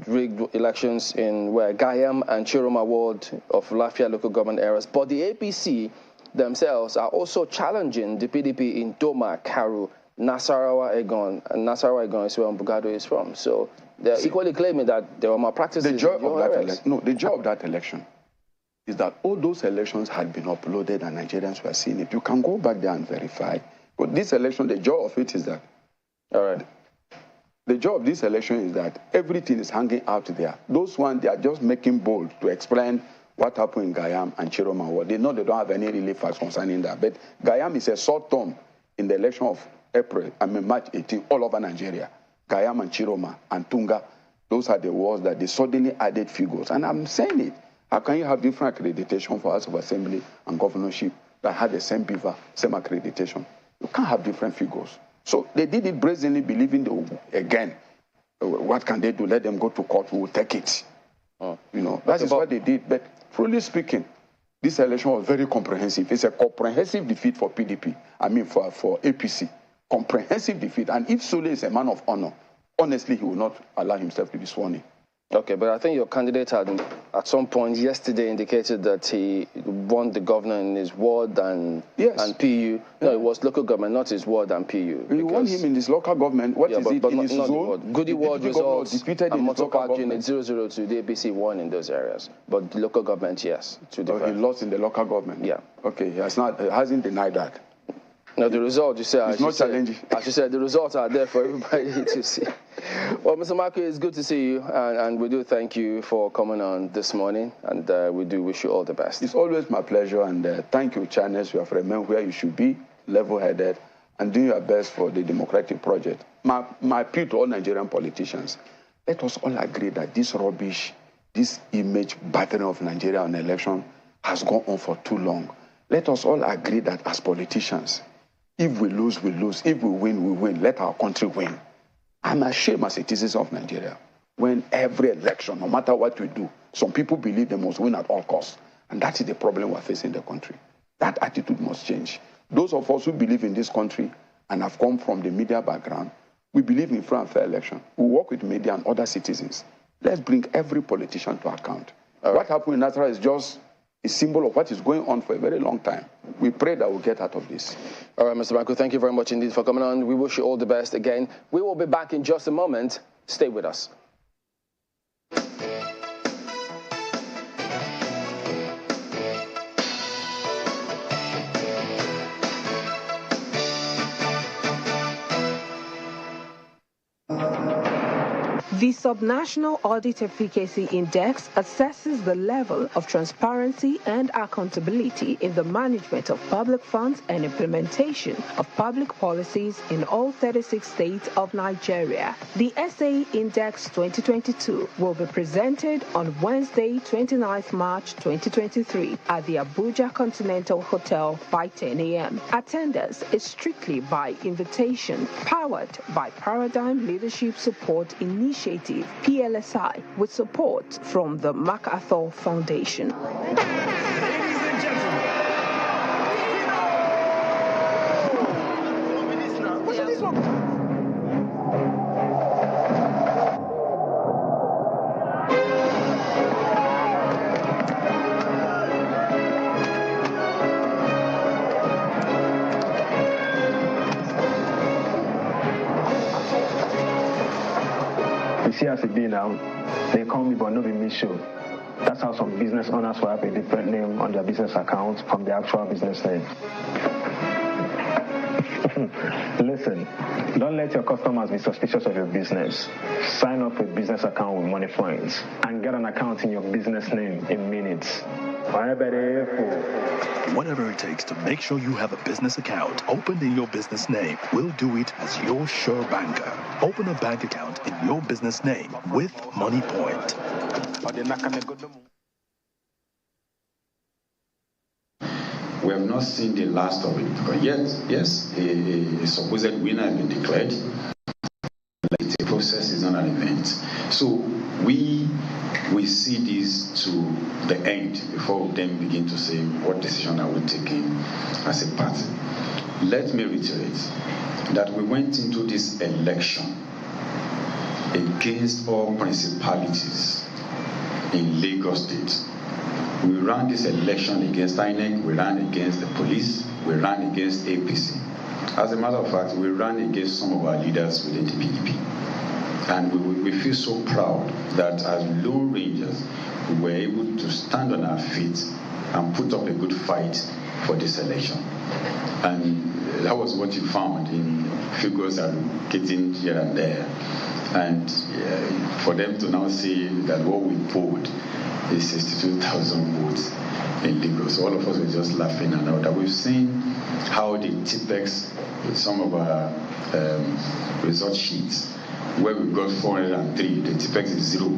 rigged elections in Gayam and Chiroma ward of Lafia local government areas, but the APC themselves are also challenging the PDP in Doma, Karu, Nasarawa, Egon, and Nasarawa, Egon is where Mbugado is from. So they're equally claiming that there were malpractices. The joy of that election is that all those elections had been uploaded and Nigerians were seeing it. You can go back there and verify. But this election, the joy of it is that, the joy of this election is that everything is hanging out there. Those ones, they are just making bold to explain what happened in Gayam and Chiroma. They know they don't have any really facts concerning that. But Gayam is a short term in the election of March 18, all over Nigeria. Gayam and Chiroma and Tunga, those are the wards that they suddenly added figures. And I'm saying it. How can you have different accreditation for House of Assembly and governorship that had the same BVAS, same accreditation. You can't have different figures. So they did it brazenly, believing they will, again, what can they do? Let them go to court, we will take it. You know, that is what they did. But truly speaking, this election was very comprehensive. It's a comprehensive defeat for PDP. I mean, for APC. Comprehensive defeat. And if Sule is a man of honor, honestly, he will not allow himself to be sworn in. Okay, but I think your candidate had, at some point yesterday, indicated that he won the governor in his ward and PU. No, it was local government, not his ward and PU. You won him in his local government. What is it in his zone? Goody ward results defeated in Motor Park Unit 002. The APC won in those areas. But the local government, yes. He lost in the local government? Yeah. Okay, he hasn't denied that. No, the result, you say, it's not challenging. As you said, the results are there for everybody to see. Well, Mr. Maku, it's good to see you, and we do thank you for coming on this morning, and we do wish you all the best. It's always my pleasure, and thank you, channels. You have remained where you should be, level-headed, and doing your best for the democratic project. My appeal to all Nigerian politicians, let us all agree that this rubbish, this image battering of Nigeria on election has gone on for too long. Let us all agree that as politicians, if we lose, we lose. If we win, we win. Let our country win. I'm ashamed as a citizen of Nigeria when every election, no matter what we do, some people believe they must win at all costs. And that is the problem we're facing in the country. That attitude must change. Those of us who believe in this country and have come from the media background, we believe in free and fair election. We work with media and other citizens. Let's bring every politician to account. What happened in Nasarawa is just a symbol of what is going on for a very long time. We pray that we'll get out of this. All right, Mr. Maku, thank you very much indeed for coming on. We wish you all the best again. We will be back in just a moment. Stay with us. The Subnational Audit Efficacy Index assesses the level of transparency and accountability in the management of public funds and implementation of public policies in all 36 states of Nigeria. The SA Index 2022 will be presented on Wednesday, 29th March 2023 at the Abuja Continental Hotel by 10 a.m. Attendance is strictly by invitation, powered by Paradigm Leadership Support Initiative, PLSI, with support from the MacArthur Foundation. Ladies and gentlemen, see as it be now, they call me but no be me show. That's how some business owners will have a different name on their business account from the actual business name. Listen, don't let your customers be suspicious of your business. Sign up a business account with Money Points and get an account in your business name in minutes. Whatever it takes to make sure you have a business account opened in your business name, we'll do it as your sure banker. Open a bank account in your business name with Money Point. We have not seen the last of it, because yes, a supposed winner has been declared. It's a process, it's not an event. So we see this to the end before we then begin to say what decision are we taking as a party. Let me reiterate that we went into this election against all principalities in Lagos State. We ran this election against INEC, we ran against the police, we ran against APC. As a matter of fact, we ran against some of our leaders within the PDP. And we feel so proud that as Lone Rangers, we were able to stand on our feet and put up a good fight for this election. And that was what you found in figures are getting here and there. And for them to now say that what we polled is 62,000 votes in Lagos. So all of us were just laughing and all that. We've seen how the TPEX, some of our result sheets, where we got 403, the TPEX is 0.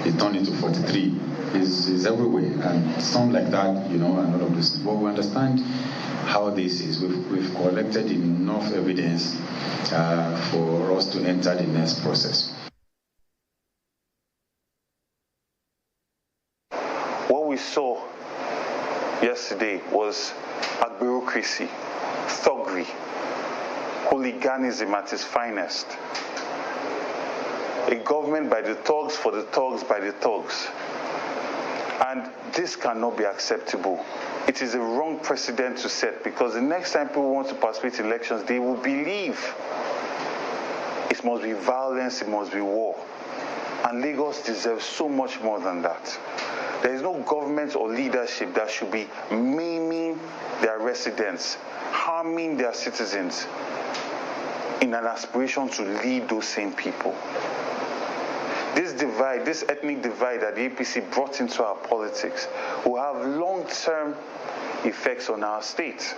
It turned into 43. is everywhere, and something like that, and all of this. But we understand how this is. We've collected enough evidence for us to enter the next process. What we saw yesterday was a bureaucracy, thuggery, hooliganism at its finest. A government by the thugs, for the thugs, by the thugs. And this cannot be acceptable. It is a wrong precedent to set, because the next time people want to participate in elections, they will believe it must be violence, it must be war. And Lagos deserves so much more than that. There is no government or leadership that should be maiming their residents, harming their citizens in an aspiration to lead those same people. This divide, this ethnic divide that the APC brought into our politics will have long-term effects on our state.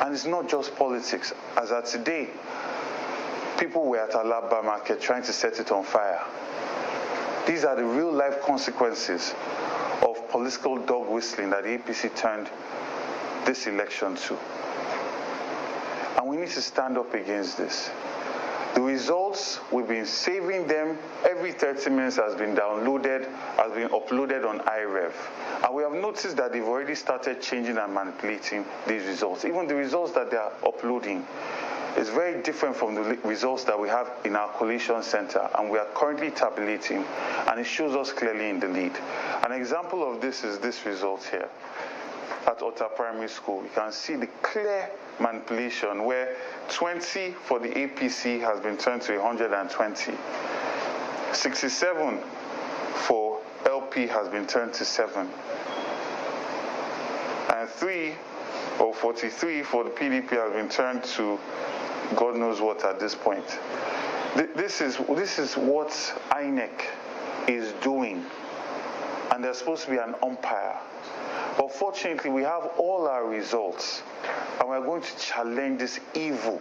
And it's not just politics. As of today, people were at our Labaran Market trying to set it on fire. These are the real-life consequences of political dog whistling that the APC turned this election to. And we need to stand up against this. The results, we've been saving them. Every 30 minutes has been downloaded, has been uploaded on iRev. And we have noticed that they've already started changing and manipulating these results. Even the results that they are uploading is very different from the results that we have in our collation center, and we are currently tabulating, and it shows us clearly in the lead. An example of this is this result here. At Ota Primary School, you can see the clear manipulation where 20 for the APC has been turned to 120. 67 for LP has been turned to 7. And 43 for the PDP has been turned to God knows what at this point. This is what INEC is doing. And there's supposed to be an umpire. But fortunately, we have all our results, and we're going to challenge this evil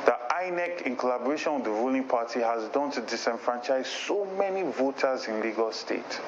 that INEC, in collaboration with the ruling party, has done to disenfranchise so many voters in Lagos State.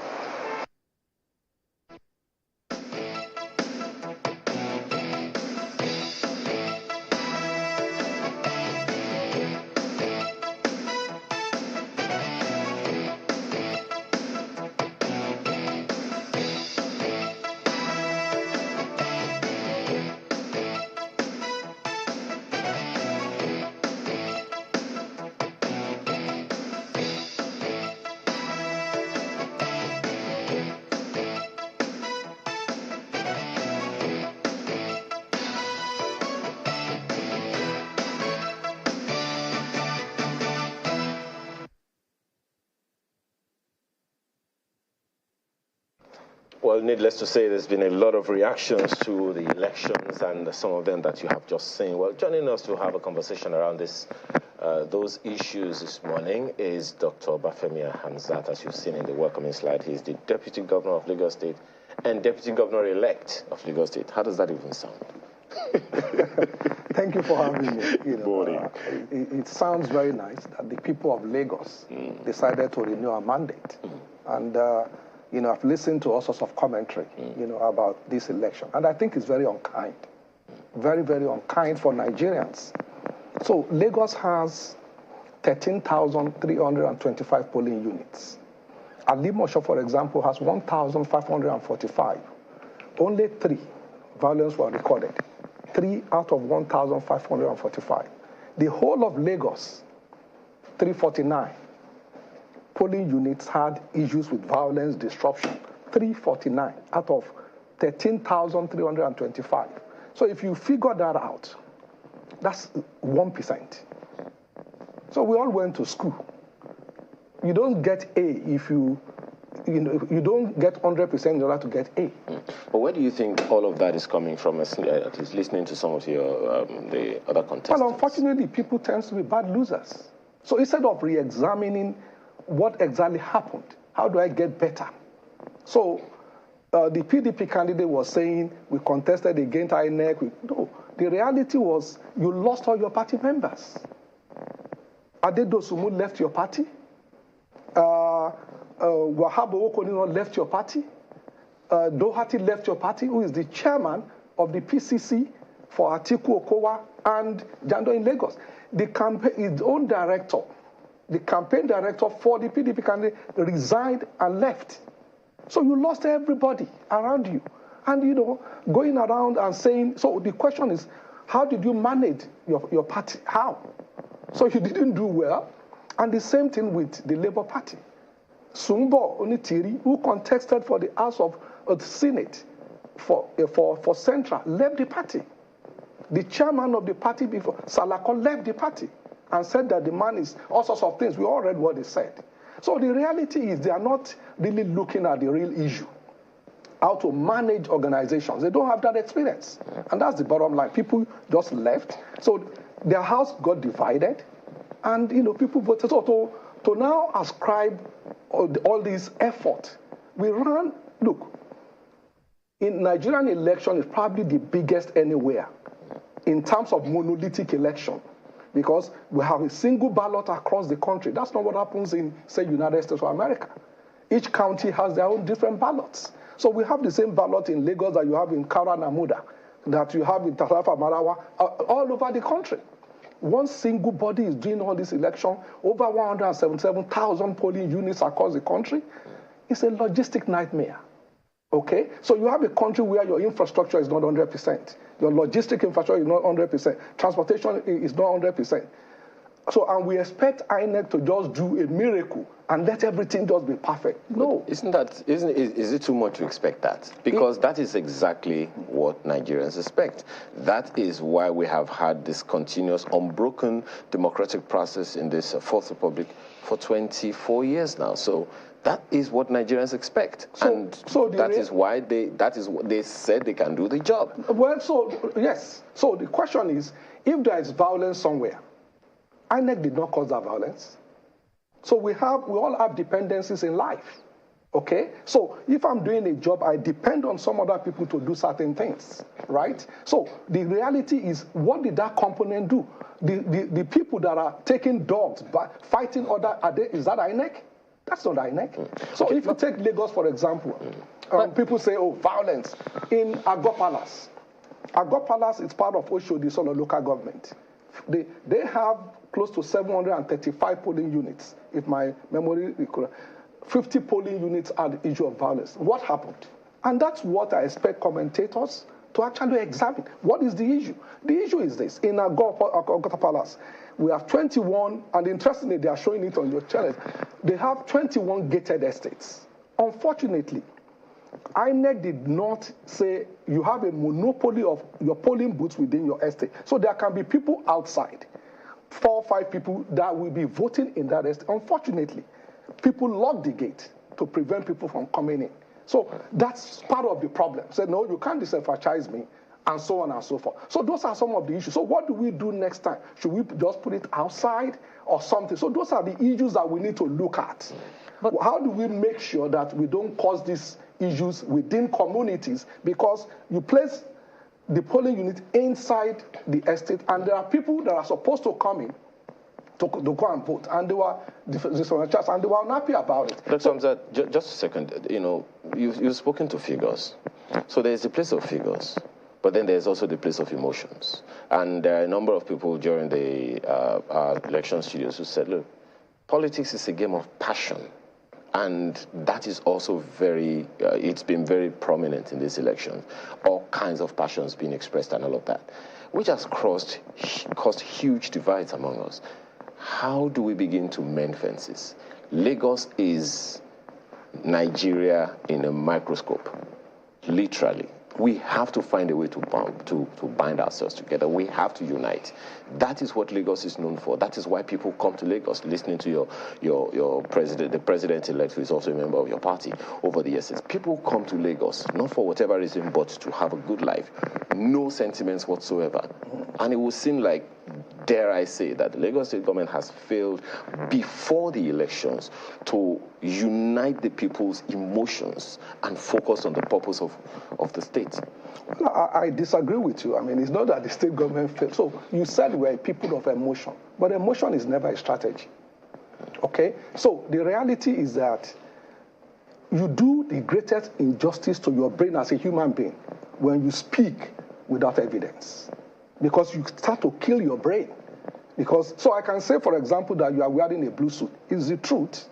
Well, needless to say, there's been a lot of reactions to the elections, and some of them that you have just seen. Well, joining us to have a conversation around those issues this morning is Dr. Obafemi Hamzat, as you've seen in the welcoming slide. He's the Deputy Governor of Lagos State and Deputy Governor-elect of Lagos State. How does that even sound? Thank you for having me. It sounds very nice that the people of Lagos decided to renew our mandate. And I've listened to all sorts of commentary, about this election. And I think it's very unkind. Very, very unkind for Nigerians. So Lagos has 13,325 polling units. Alimosho, for example, has 1,545. Only 3 violence were recorded. 3 out of 1,545. The whole of Lagos, 349. Polling units had issues with violence, disruption. 349 out of 13,325. So if you figure that out, that's 1%. So we all went to school. You don't get A if you don't get 100% in order to get A. But where do you think all of that is coming from, at least listening to some of your the other contestants? Well, unfortunately, people tend to be bad losers. So instead of re-examining what exactly happened, how do I get better? So the PDP candidate was saying, we contested against INEC. No, the reality was you lost all your party members. Adedosumu left your party. Wahabo Okonino left your party. Doherty left your party, who is the chairman of the PCC for Atiku Okowa and Jando in Lagos. The campaign, his own director, the campaign director for the PDP candidate resigned and left. So you lost everybody around you. And, you know, going around and saying, so the question is, how did you manage your party? How? So you didn't do well. And the same thing with the Labour Party. Sumbo Onitiri, who contested for the House of the Senate for Central, left the party. The chairman of the party before, Salako, left the party and said that the man is all sorts of things. We all read what he said. So the reality is they are not really looking at the real issue, how to manage organizations. They don't have that experience. And that's the bottom line. People just left. So their house got divided. And, you know, people voted. So to now ascribe all this effort, we ran, look, in Nigerian election is probably the biggest anywhere in terms of monolithic election, because we have a single ballot across the country. That's not what happens in, say, United States of America. Each county has their own different ballots. So we have the same ballot in Lagos that you have in Kara Namuda, that you have in Nasarawa, Marawa, all over the country. One single body is doing all this election, over 177,000 polling units across the country. It's a logistic nightmare. Okay? So you have a country where your infrastructure is not 100%. Your logistic infrastructure is not 100%. Transportation is not 100%. So, and we expect INEC to just do a miracle and let everything just be perfect. No. Is it too much to expect that? Because that is exactly what Nigerians expect. That is why we have had this continuous, unbroken democratic process in this Fourth Republic for 24 years now. So that is what Nigerians expect. That is what they said they can do the job. Well, so, yes. So the question is, if there is violence somewhere, INEC did not cause that violence. So we all have dependencies in life. Okay? So if I'm doing a job, I depend on some other people to do certain things, right? So the reality is, what did that component do? The people that are taking dogs, but fighting is that INEC? That's not INEC. So if you take Lagos, for example, people say, oh, violence. In Agbo Palace. Agbo Palace is part of Oshodi Solo local government. They have close to 735 polling units, if my memory is correct. 50 polling units are the issue of violence. What happened? And that's what I expect commentators to actually examine. What is the issue? The issue is this. In Agbo Palace, we have 21, and interestingly, they are showing it on your channel. They have 21 gated estates. Unfortunately, INEC did not say you have a monopoly of your polling booths within your estate. So there can be people outside, 4 or 5 people that will be voting in that estate. Unfortunately, people lock the gate to prevent people from coming in. So that's part of the problem. Say, no, you can't disenfranchise me, and so on and so forth. So those are some of the issues. So what do we do next time? Should we just put it outside or something? So those are the issues that we need to look at. But how do we make sure that we don't cause these issues within communities? Because you place the polling unit inside the estate, and there are people that are supposed to come in to go and vote, and they were disenfranchised, and they were unhappy about it. Dr. Hamzat, just a second. You know, you've spoken to figures. So there's the place of figures, but then there's also the place of emotions. And there are a number of people during our election studios who said, look, politics is a game of passion. And that is also it's been very prominent in this election. All kinds of passions being expressed and all of that, which has caused huge divides among us. How do we begin to mend fences? Lagos is Nigeria in a microscope, literally. We have to find a way to bind ourselves together. We have to unite. That is what Lagos is known for. That is why people come to Lagos, listening to your president, the president-elect, who is also a member of your party over the years. People come to Lagos, not for whatever reason, but to have a good life. No sentiments whatsoever. And it would seem like, dare I say, that the Lagos state government has failed before the elections to unite the people's emotions and focus on the purpose of the state. No, I disagree with you. I mean, it's not that the state government failed. So you said we're people of emotion, but emotion is never a strategy. Okay? So the reality is that you do the greatest injustice to your brain as a human being when you speak without evidence, because you start to kill your brain. Because, so I can say, for example, that you are wearing a blue suit. It's the truth.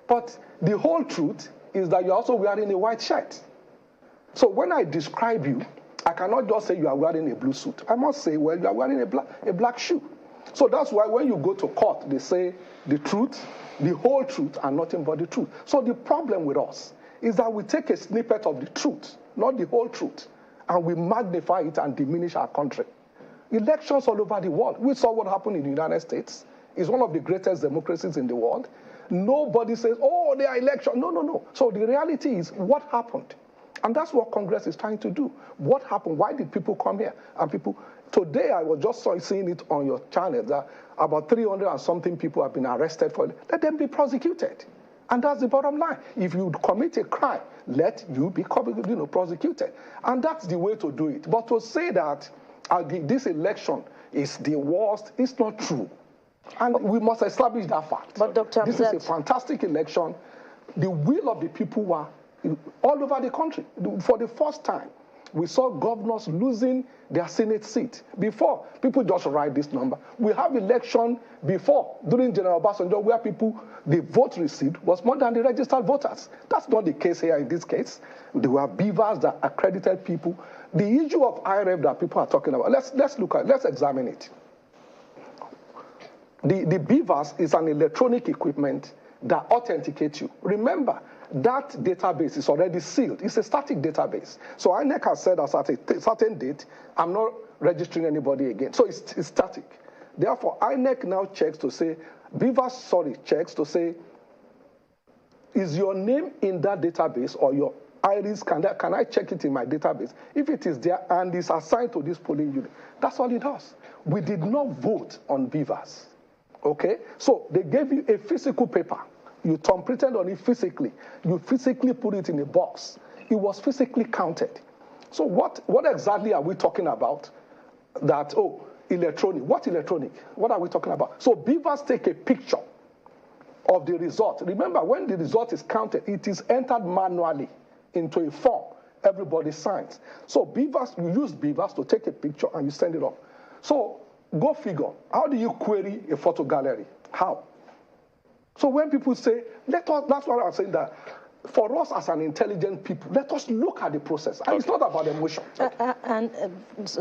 But the whole truth is that you're also wearing a white shirt. So when I describe you, I cannot just say you are wearing a blue suit. I must say, well, you are wearing a black shoe. So that's why when you go to court, they say the truth, the whole truth, and nothing but the truth. So the problem with us is that we take a snippet of the truth, not the whole truth, and we magnify it and diminish our country. Elections all over the world. We saw what happened in the United States. It's one of the greatest democracies in the world. Nobody says, oh, there are elections. No, no, no. So the reality is what happened. And that's what Congress is trying to do. What happened? Why did people come here? And people, today I was just seeing it on your channel that about 300 and something people have been arrested for it. Let them be prosecuted. And that's the bottom line. If you commit a crime, let you be prosecuted. And that's the way to do it. But to say that this election is the worst, it's not true. And we must establish that fact. But Dr. This is a fantastic election. The will of the people were all over the country. For the first time, we saw governors losing their Senate seat. Before, people just write this number. We have election before, during General Obasanjo, where people, the vote received was more than the registered voters. That's not the case here in this case. There were BVAS that accredited people. The issue of IRF that people are talking about, let's examine it. The BVAS is an electronic equipment that authenticates you. Remember, that database is already sealed. It's a static database. So INEC has said as at a certain date, I'm not registering anybody again. So it's static. Therefore, INEC now checks to say, BVAS, checks to say, is your name in that database or your iris, can I check it in my database? If it is there and is assigned to this polling unit, that's all it does. We did not vote on BVAS. Okay? So they gave you a physical paper. You thumbprinted on it physically. You physically put it in a box. It was physically counted. So what exactly are we talking about? That, electronic. What electronic? What are we talking about? So BVAS take a picture of the result. Remember, when the result is counted, it is entered manually into a form. Everybody signs. So BVAS, you use BVAS to take a picture and you send it off. So go figure. How do you query a photo gallery? How? So when people say, that's what I'm saying, that for us as an intelligent people, let us look at the process. And it's not about emotion. Dr.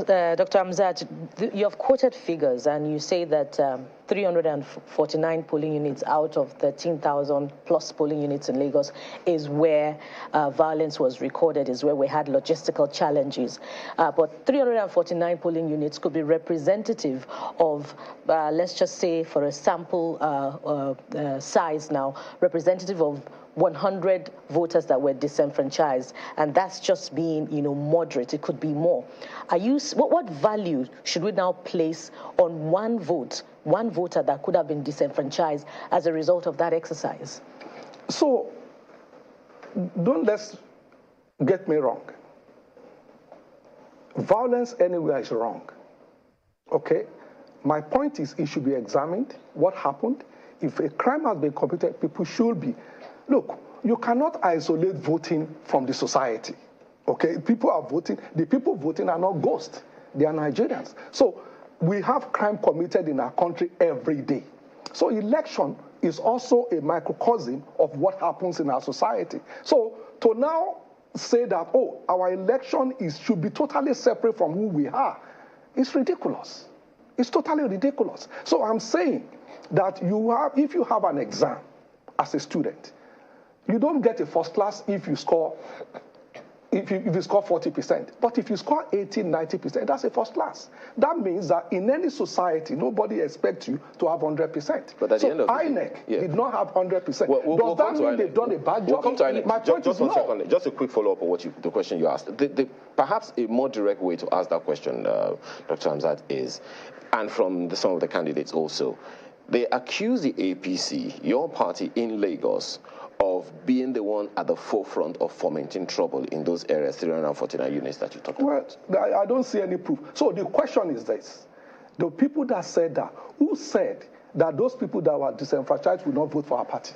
Hamzat, you have quoted figures, and you say that 349 polling units out of 13,000 plus polling units in Lagos is where violence was recorded, is where we had logistical challenges. But 349 polling units could be representative of, let's just say, for a sample size now, representative of 100 voters that were disenfranchised, and that's just being, moderate. It could be more. What value should we now place on one voter that could have been disenfranchised as a result of that exercise? So, let's get me wrong. Violence anywhere is wrong. Okay? My point is, it should be examined. What happened? If a crime has been committed, people should be. Look, you cannot isolate voting from the society, okay? People are voting. The people voting are not ghosts. They are Nigerians. So we have crime committed in our country every day. So election is also a microcosm of what happens in our society. So to now say that, our election should be totally separate from who we are, it's ridiculous. It's totally ridiculous. So I'm saying that if you have an exam as a student, you don't get a first class if you score 40%. But if you score 80, 90%, that's a first class. That means that in any society, nobody expects you to have 100%. But at the end of the day, INEC did not have 100%. Does that mean they've done a bad job? We'll come to INEC. My point is no. Just a quick follow-up on the question you asked. Perhaps a more direct way to ask that question, Dr. Hamzat, is, and from some of the candidates also, they accuse the APC, your party in Lagos, of being the one at the forefront of fomenting trouble in those areas, 349 units that you talked about. Well, I don't see any proof. So the question is this. The people that said that, who said that those people that were disenfranchised will not vote for our party?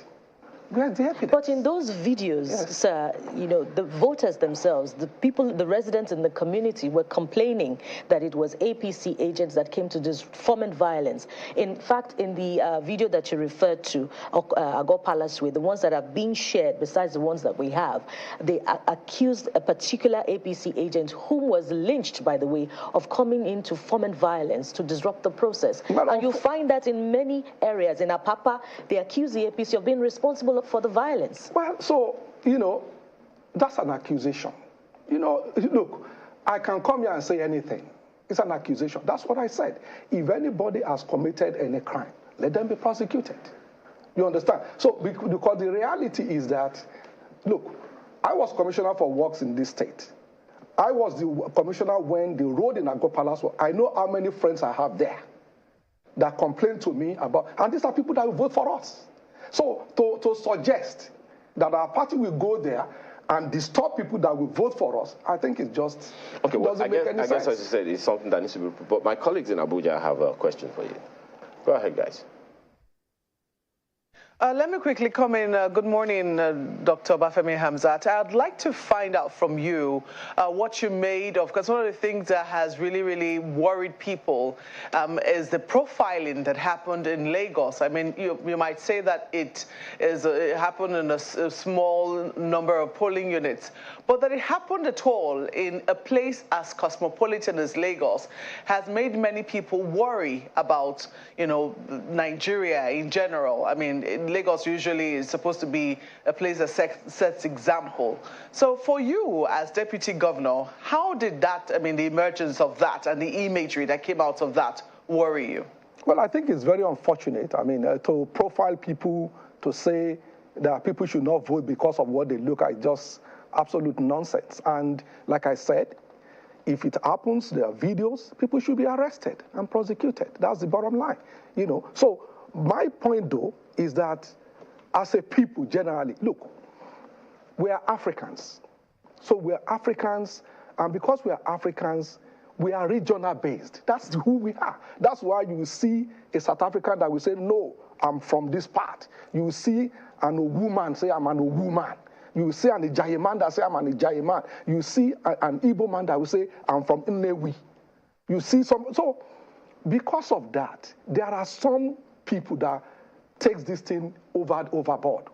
Where's the evidence? But in those videos, sir, you know, the voters themselves, the people, the residents in the community were complaining that it was APC agents that came to this foment violence. In fact, in the video that you referred to, Agor Palace Way, the ones that are being shared, besides the ones that we have, they accused a particular APC agent, whom was lynched, by the way, of coming into foment violence to disrupt the process. And you find that in many areas. In Apapa, they accuse the APC of being responsible for the violence. Well, so, you know, that's an accusation. You know, look, I can come here and say anything. It's an accusation. That's what I said. If anybody has committed any crime, let them be prosecuted. You understand? So, because the reality is that, look, I was commissioner for works in this state. I was the commissioner when the road in Agor Palace, I know how many friends I have there that complain to me about, and these are people that will vote for us. So to suggest that our party will go there and disturb people that will vote for us, I think it's just doesn't make any sense. I guess, as you said, it's something that needs to be, but my colleagues in Abuja have a question for you. Go ahead, guys. Let me quickly come in. Good morning, Dr. Obafemi Hamzat. I'd like to find out from you what you made of, because one of the things that has really, really worried people is the profiling that happened in Lagos. I mean, you might say that it happened in a small number of polling units, but that it happened at all in a place as cosmopolitan as Lagos has made many people worry about, you know, Nigeria in general. I mean, Lagos usually is supposed to be a place that sets example. So for you as deputy governor, how did that, I mean, the emergence of that and the imagery that came out of that worry you? Well, I think it's very unfortunate. I mean, to profile people, to say that people should not vote because of what they look at, just absolute nonsense. And like I said, if it happens, there are videos, people should be arrested and prosecuted. That's the bottom line, you know. So my point, though, is that as a people generally, look, we are Africans. So we are Africans, and because we are Africans, we are regional based. That's who we are. That's why you will see a South African that will say, no, I'm from this part. You will see an Owu say, I'm an Owu man. You will see an Ijaye man that say, I'm an Ijaye man. You will see an Igbo man that will say, I'm from Nnewi. You see some, so because of that, there are some people that takes this thing overboard.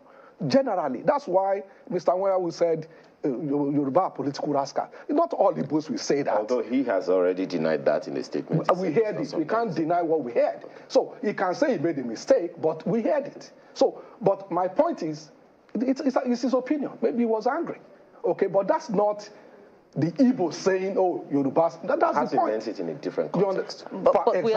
Generally, that's why Mr. Nwayawu said Yoruba political rascal. Not all Igbos will say that. Although he has already denied that in a statement. We heard it. We can't deny what we heard. So he can say he made a mistake, but we heard it. So, but my point is, it's his opinion. Maybe he was angry. Okay, but that's not the Igbo saying, "Oh, Yorubas." That's the point. Meant it in a different context. But exactly. we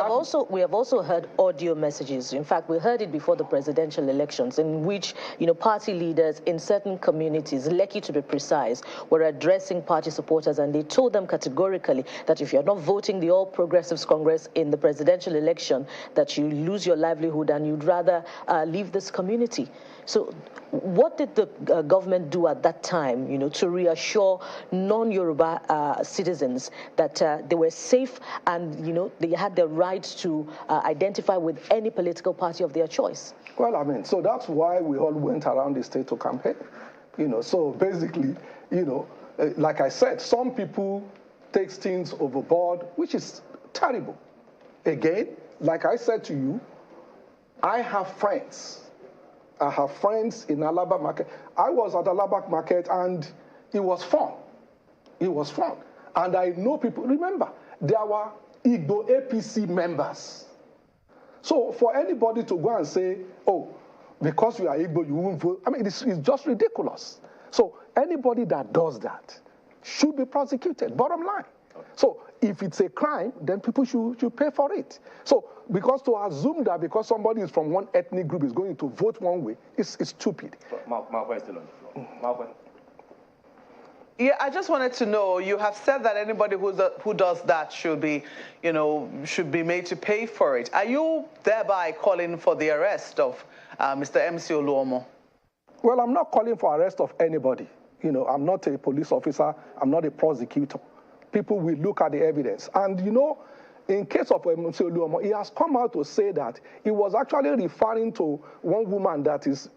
have also heard audio messages. In fact, we heard it before the presidential elections, in which, you know, party leaders in certain communities, Lekki to be precise, were addressing party supporters, and they told them categorically that if you're not voting the All Progressives Congress in the presidential election, that you lose your livelihood and you'd rather leave this community. So what did the government do at that time, you know, to reassure non-Yoruba citizens that they were safe and, you know, they had the right to identify with any political party of their choice? Well, I mean, so that's why we all went around the state to campaign. You know, so basically, you know, like I said, some people take things overboard, which is terrible. Again, like I said to you, I have friends. I have friends in Labaran Market. I was at the Labaran Market, and it was fun. It was fun. And I know people, remember, there were Igbo APC members. So for anybody to go and say, oh, because you are Igbo, you won't vote, I mean, it's just ridiculous. So anybody that does that should be prosecuted, bottom line. So if it's a crime, then people should pay for it. So because to assume that because somebody is from one ethnic group is going to vote one way is stupid. Malcolm is still on the floor. Malcolm. Yeah, I just wanted to know, you have said that anybody who does that should be, you know, should be made to pay for it. Are you thereby calling for the arrest of Mr. MC Oluomo? Well, I'm not calling for arrest of anybody. You know, I'm not a police officer. I'm not a prosecutor. People will look at the evidence. And, you know, in case of MC Oluomo, he has come out to say that he was actually referring to one woman that is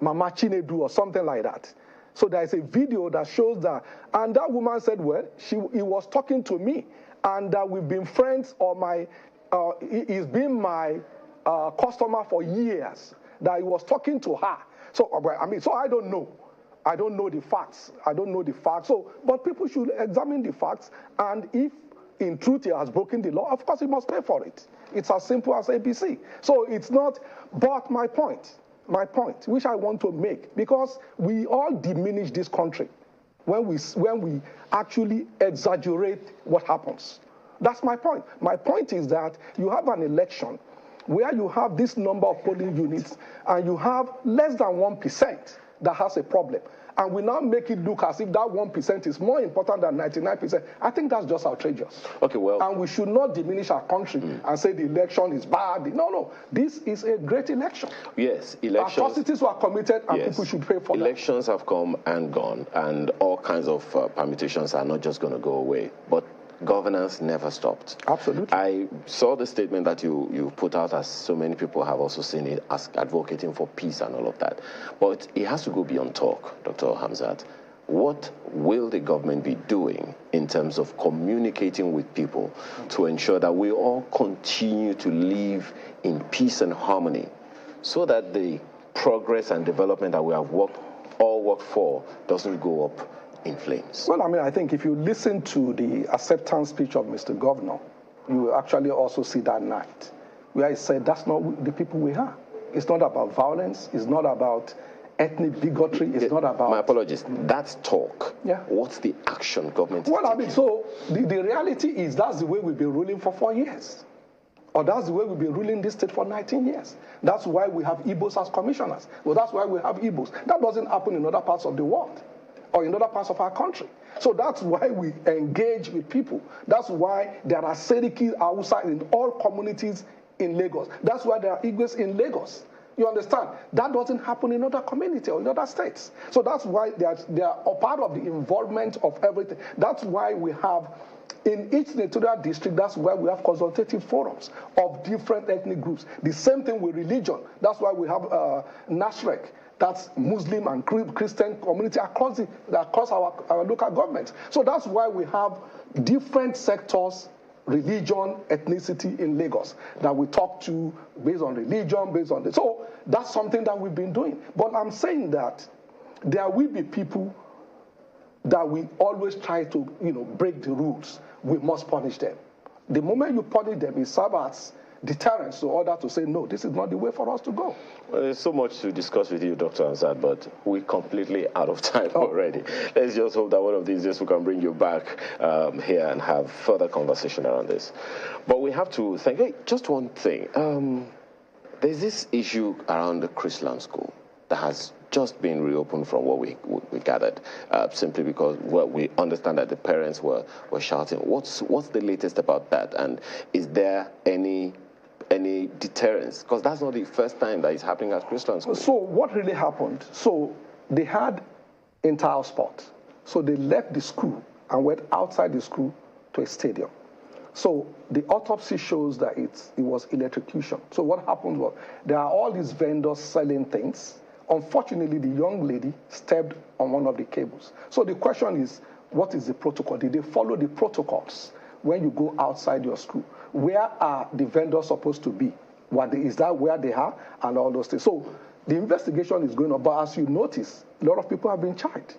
Mama Chinedu or something like that. So there is a video that shows that. And that woman said, well, he was talking to me, and that we've been friends, or he's been my customer for years, that he was talking to her. So, so I don't know. I don't know the facts. I don't know the facts. So, but people should examine the facts, and if in truth he has broken the law, of course he must pay for it. It's as simple as ABC. So it's not, but my point, which I want to make, because we all diminish this country when we actually exaggerate what happens. That's my point. My point is that you have an election where you have this number of polling units and you have less than 1% that has a problem. And we now make it look as if that 1% is more important than 99%. I think that's just outrageous. Okay, well. And we should not diminish our country and say the election is bad. No. This is a great election. Yes, elections. Atrocities were committed, and people should pay for them. Elections have come and gone, and all kinds of permutations are not just going to go away. But governance never stopped. Absolutely. I saw the statement that you put out, as so many people have also seen it, as advocating for peace and all of that. But it has to go beyond talk, Dr. Hamzat. What will the government be doing in terms of communicating with people to ensure that we all continue to live in peace and harmony, so that the progress and development that we have all worked for doesn't go up in flames? Well, I think if you listen to the acceptance speech of Mr. Governor, you will actually also see that night, where he said that's not the people we are. It's not about violence. It's not about ethnic bigotry. It's not about... My apologies. That's talk. Yeah. What's the action government Well, is taking? So the reality is that's the way we've been ruling for 4 years. Or that's the way we've been ruling this state for 19 years. That's why we have Igbos as commissioners. Well, that's why we have Igbos. That doesn't happen in other parts of the world or in other parts of our country. So that's why we engage with people. That's why there are Seriki outside in all communities in Lagos. That's why there are Igbos in Lagos. You understand? That doesn't happen in other communities or in other states. So that's why they are a part of the involvement of everything. That's why we have, in each senatorial district, that's why we have consultative forums of different ethnic groups. The same thing with religion. That's why we have NASREC. That's Muslim and Christian community across our local government. So that's why we have different sectors, religion, ethnicity in Lagos that we talk to based on religion, based on this. So that's something that we've been doing. But I'm saying that there will be people that we always try to, break the rules. We must punish them. The moment you punish them, it serves as deterrence to order to say, no, this is not the way for us to go. Well, there's so much to discuss with you, Dr. Hamzat, but we're completely out of time already. Let's just hope that one of these days we can bring you back here and have further conversation around this. But we have to think, just one thing. There's this issue around the Chrisland School that has just been reopened from what we gathered, simply because we understand that the parents were shouting. What's the latest about that? And is there any deterrence? Because that's not the first time that it's happening at Chrisland School. So what really happened? So they had entire sport. So they left the school and went outside the school to a stadium. So the autopsy shows that it was electrocution. So what happened was there are all these vendors selling things. Unfortunately, the young lady stepped on one of the cables. So the question is, what is the protocol? Did they follow the protocols when you go outside your school? Where are the vendors supposed to be? Is that where they are? And all those things. So the investigation is going on. But as you notice, a lot of people have been charged.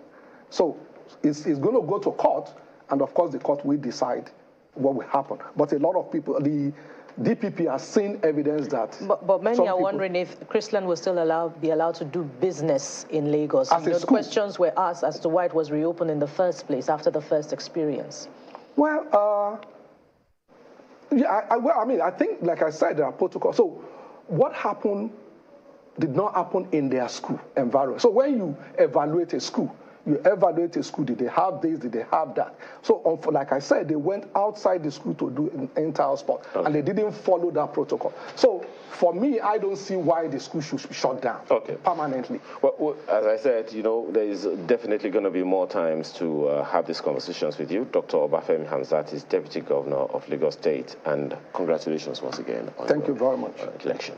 So it's going to go to court. And of course, the court will decide what will happen. But a lot of people, the DPP has seen evidence that... But many are wondering if Chrisland will still be allowed to do business in Lagos. The questions were asked as to why it was reopened in the first place after the first experience. Well, I think, like I said, there are protocols. So what happened did not happen in their school environment. So when you evaluate a school, did they have this, did they have that? So, like I said, they went outside the school to do an entire sport, and they didn't follow that protocol. So, for me, I don't see why the school should be shut down permanently. Well, as I said, there is definitely going to be more times to have these conversations with you. Dr. Obafemi Hamzat is Deputy Governor of Lagos State, and congratulations once again on Thank you very much. Election.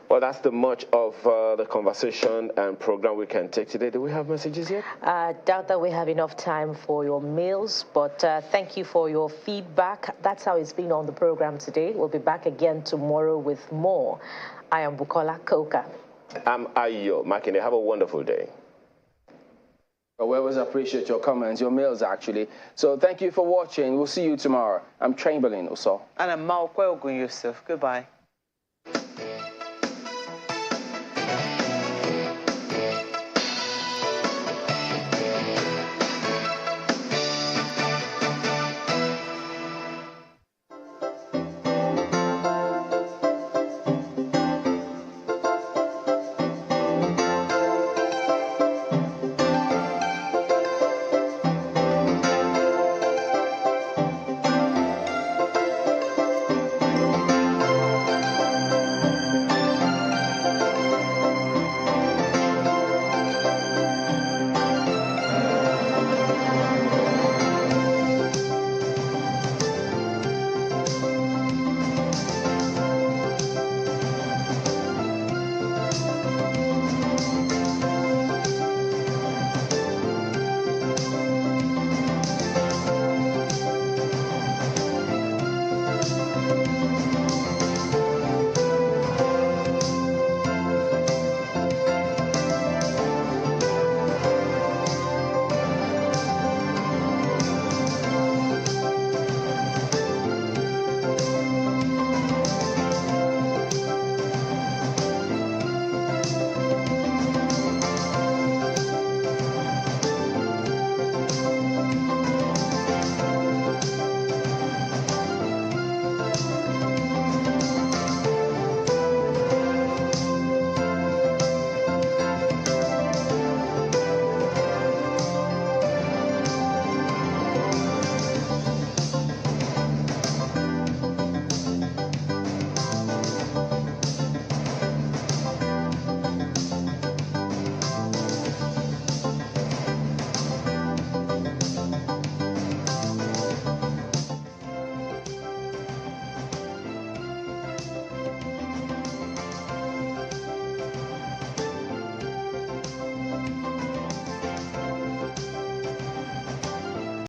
Well, that's the much of the conversation and program we can take today. Do we have messages yet? Doubt that we have enough time for your mails, but thank you for your feedback. That's how it's been on the program today. We'll be back again tomorrow with more. I am Bukola Koka. I'm Ayo Makinde. Have a wonderful day. We always appreciate your comments, your mails, actually. So thank you for watching. We'll see you tomorrow. I'm Chamberlain Oso. And I'm Malkwe Ogun Yusuf. Goodbye.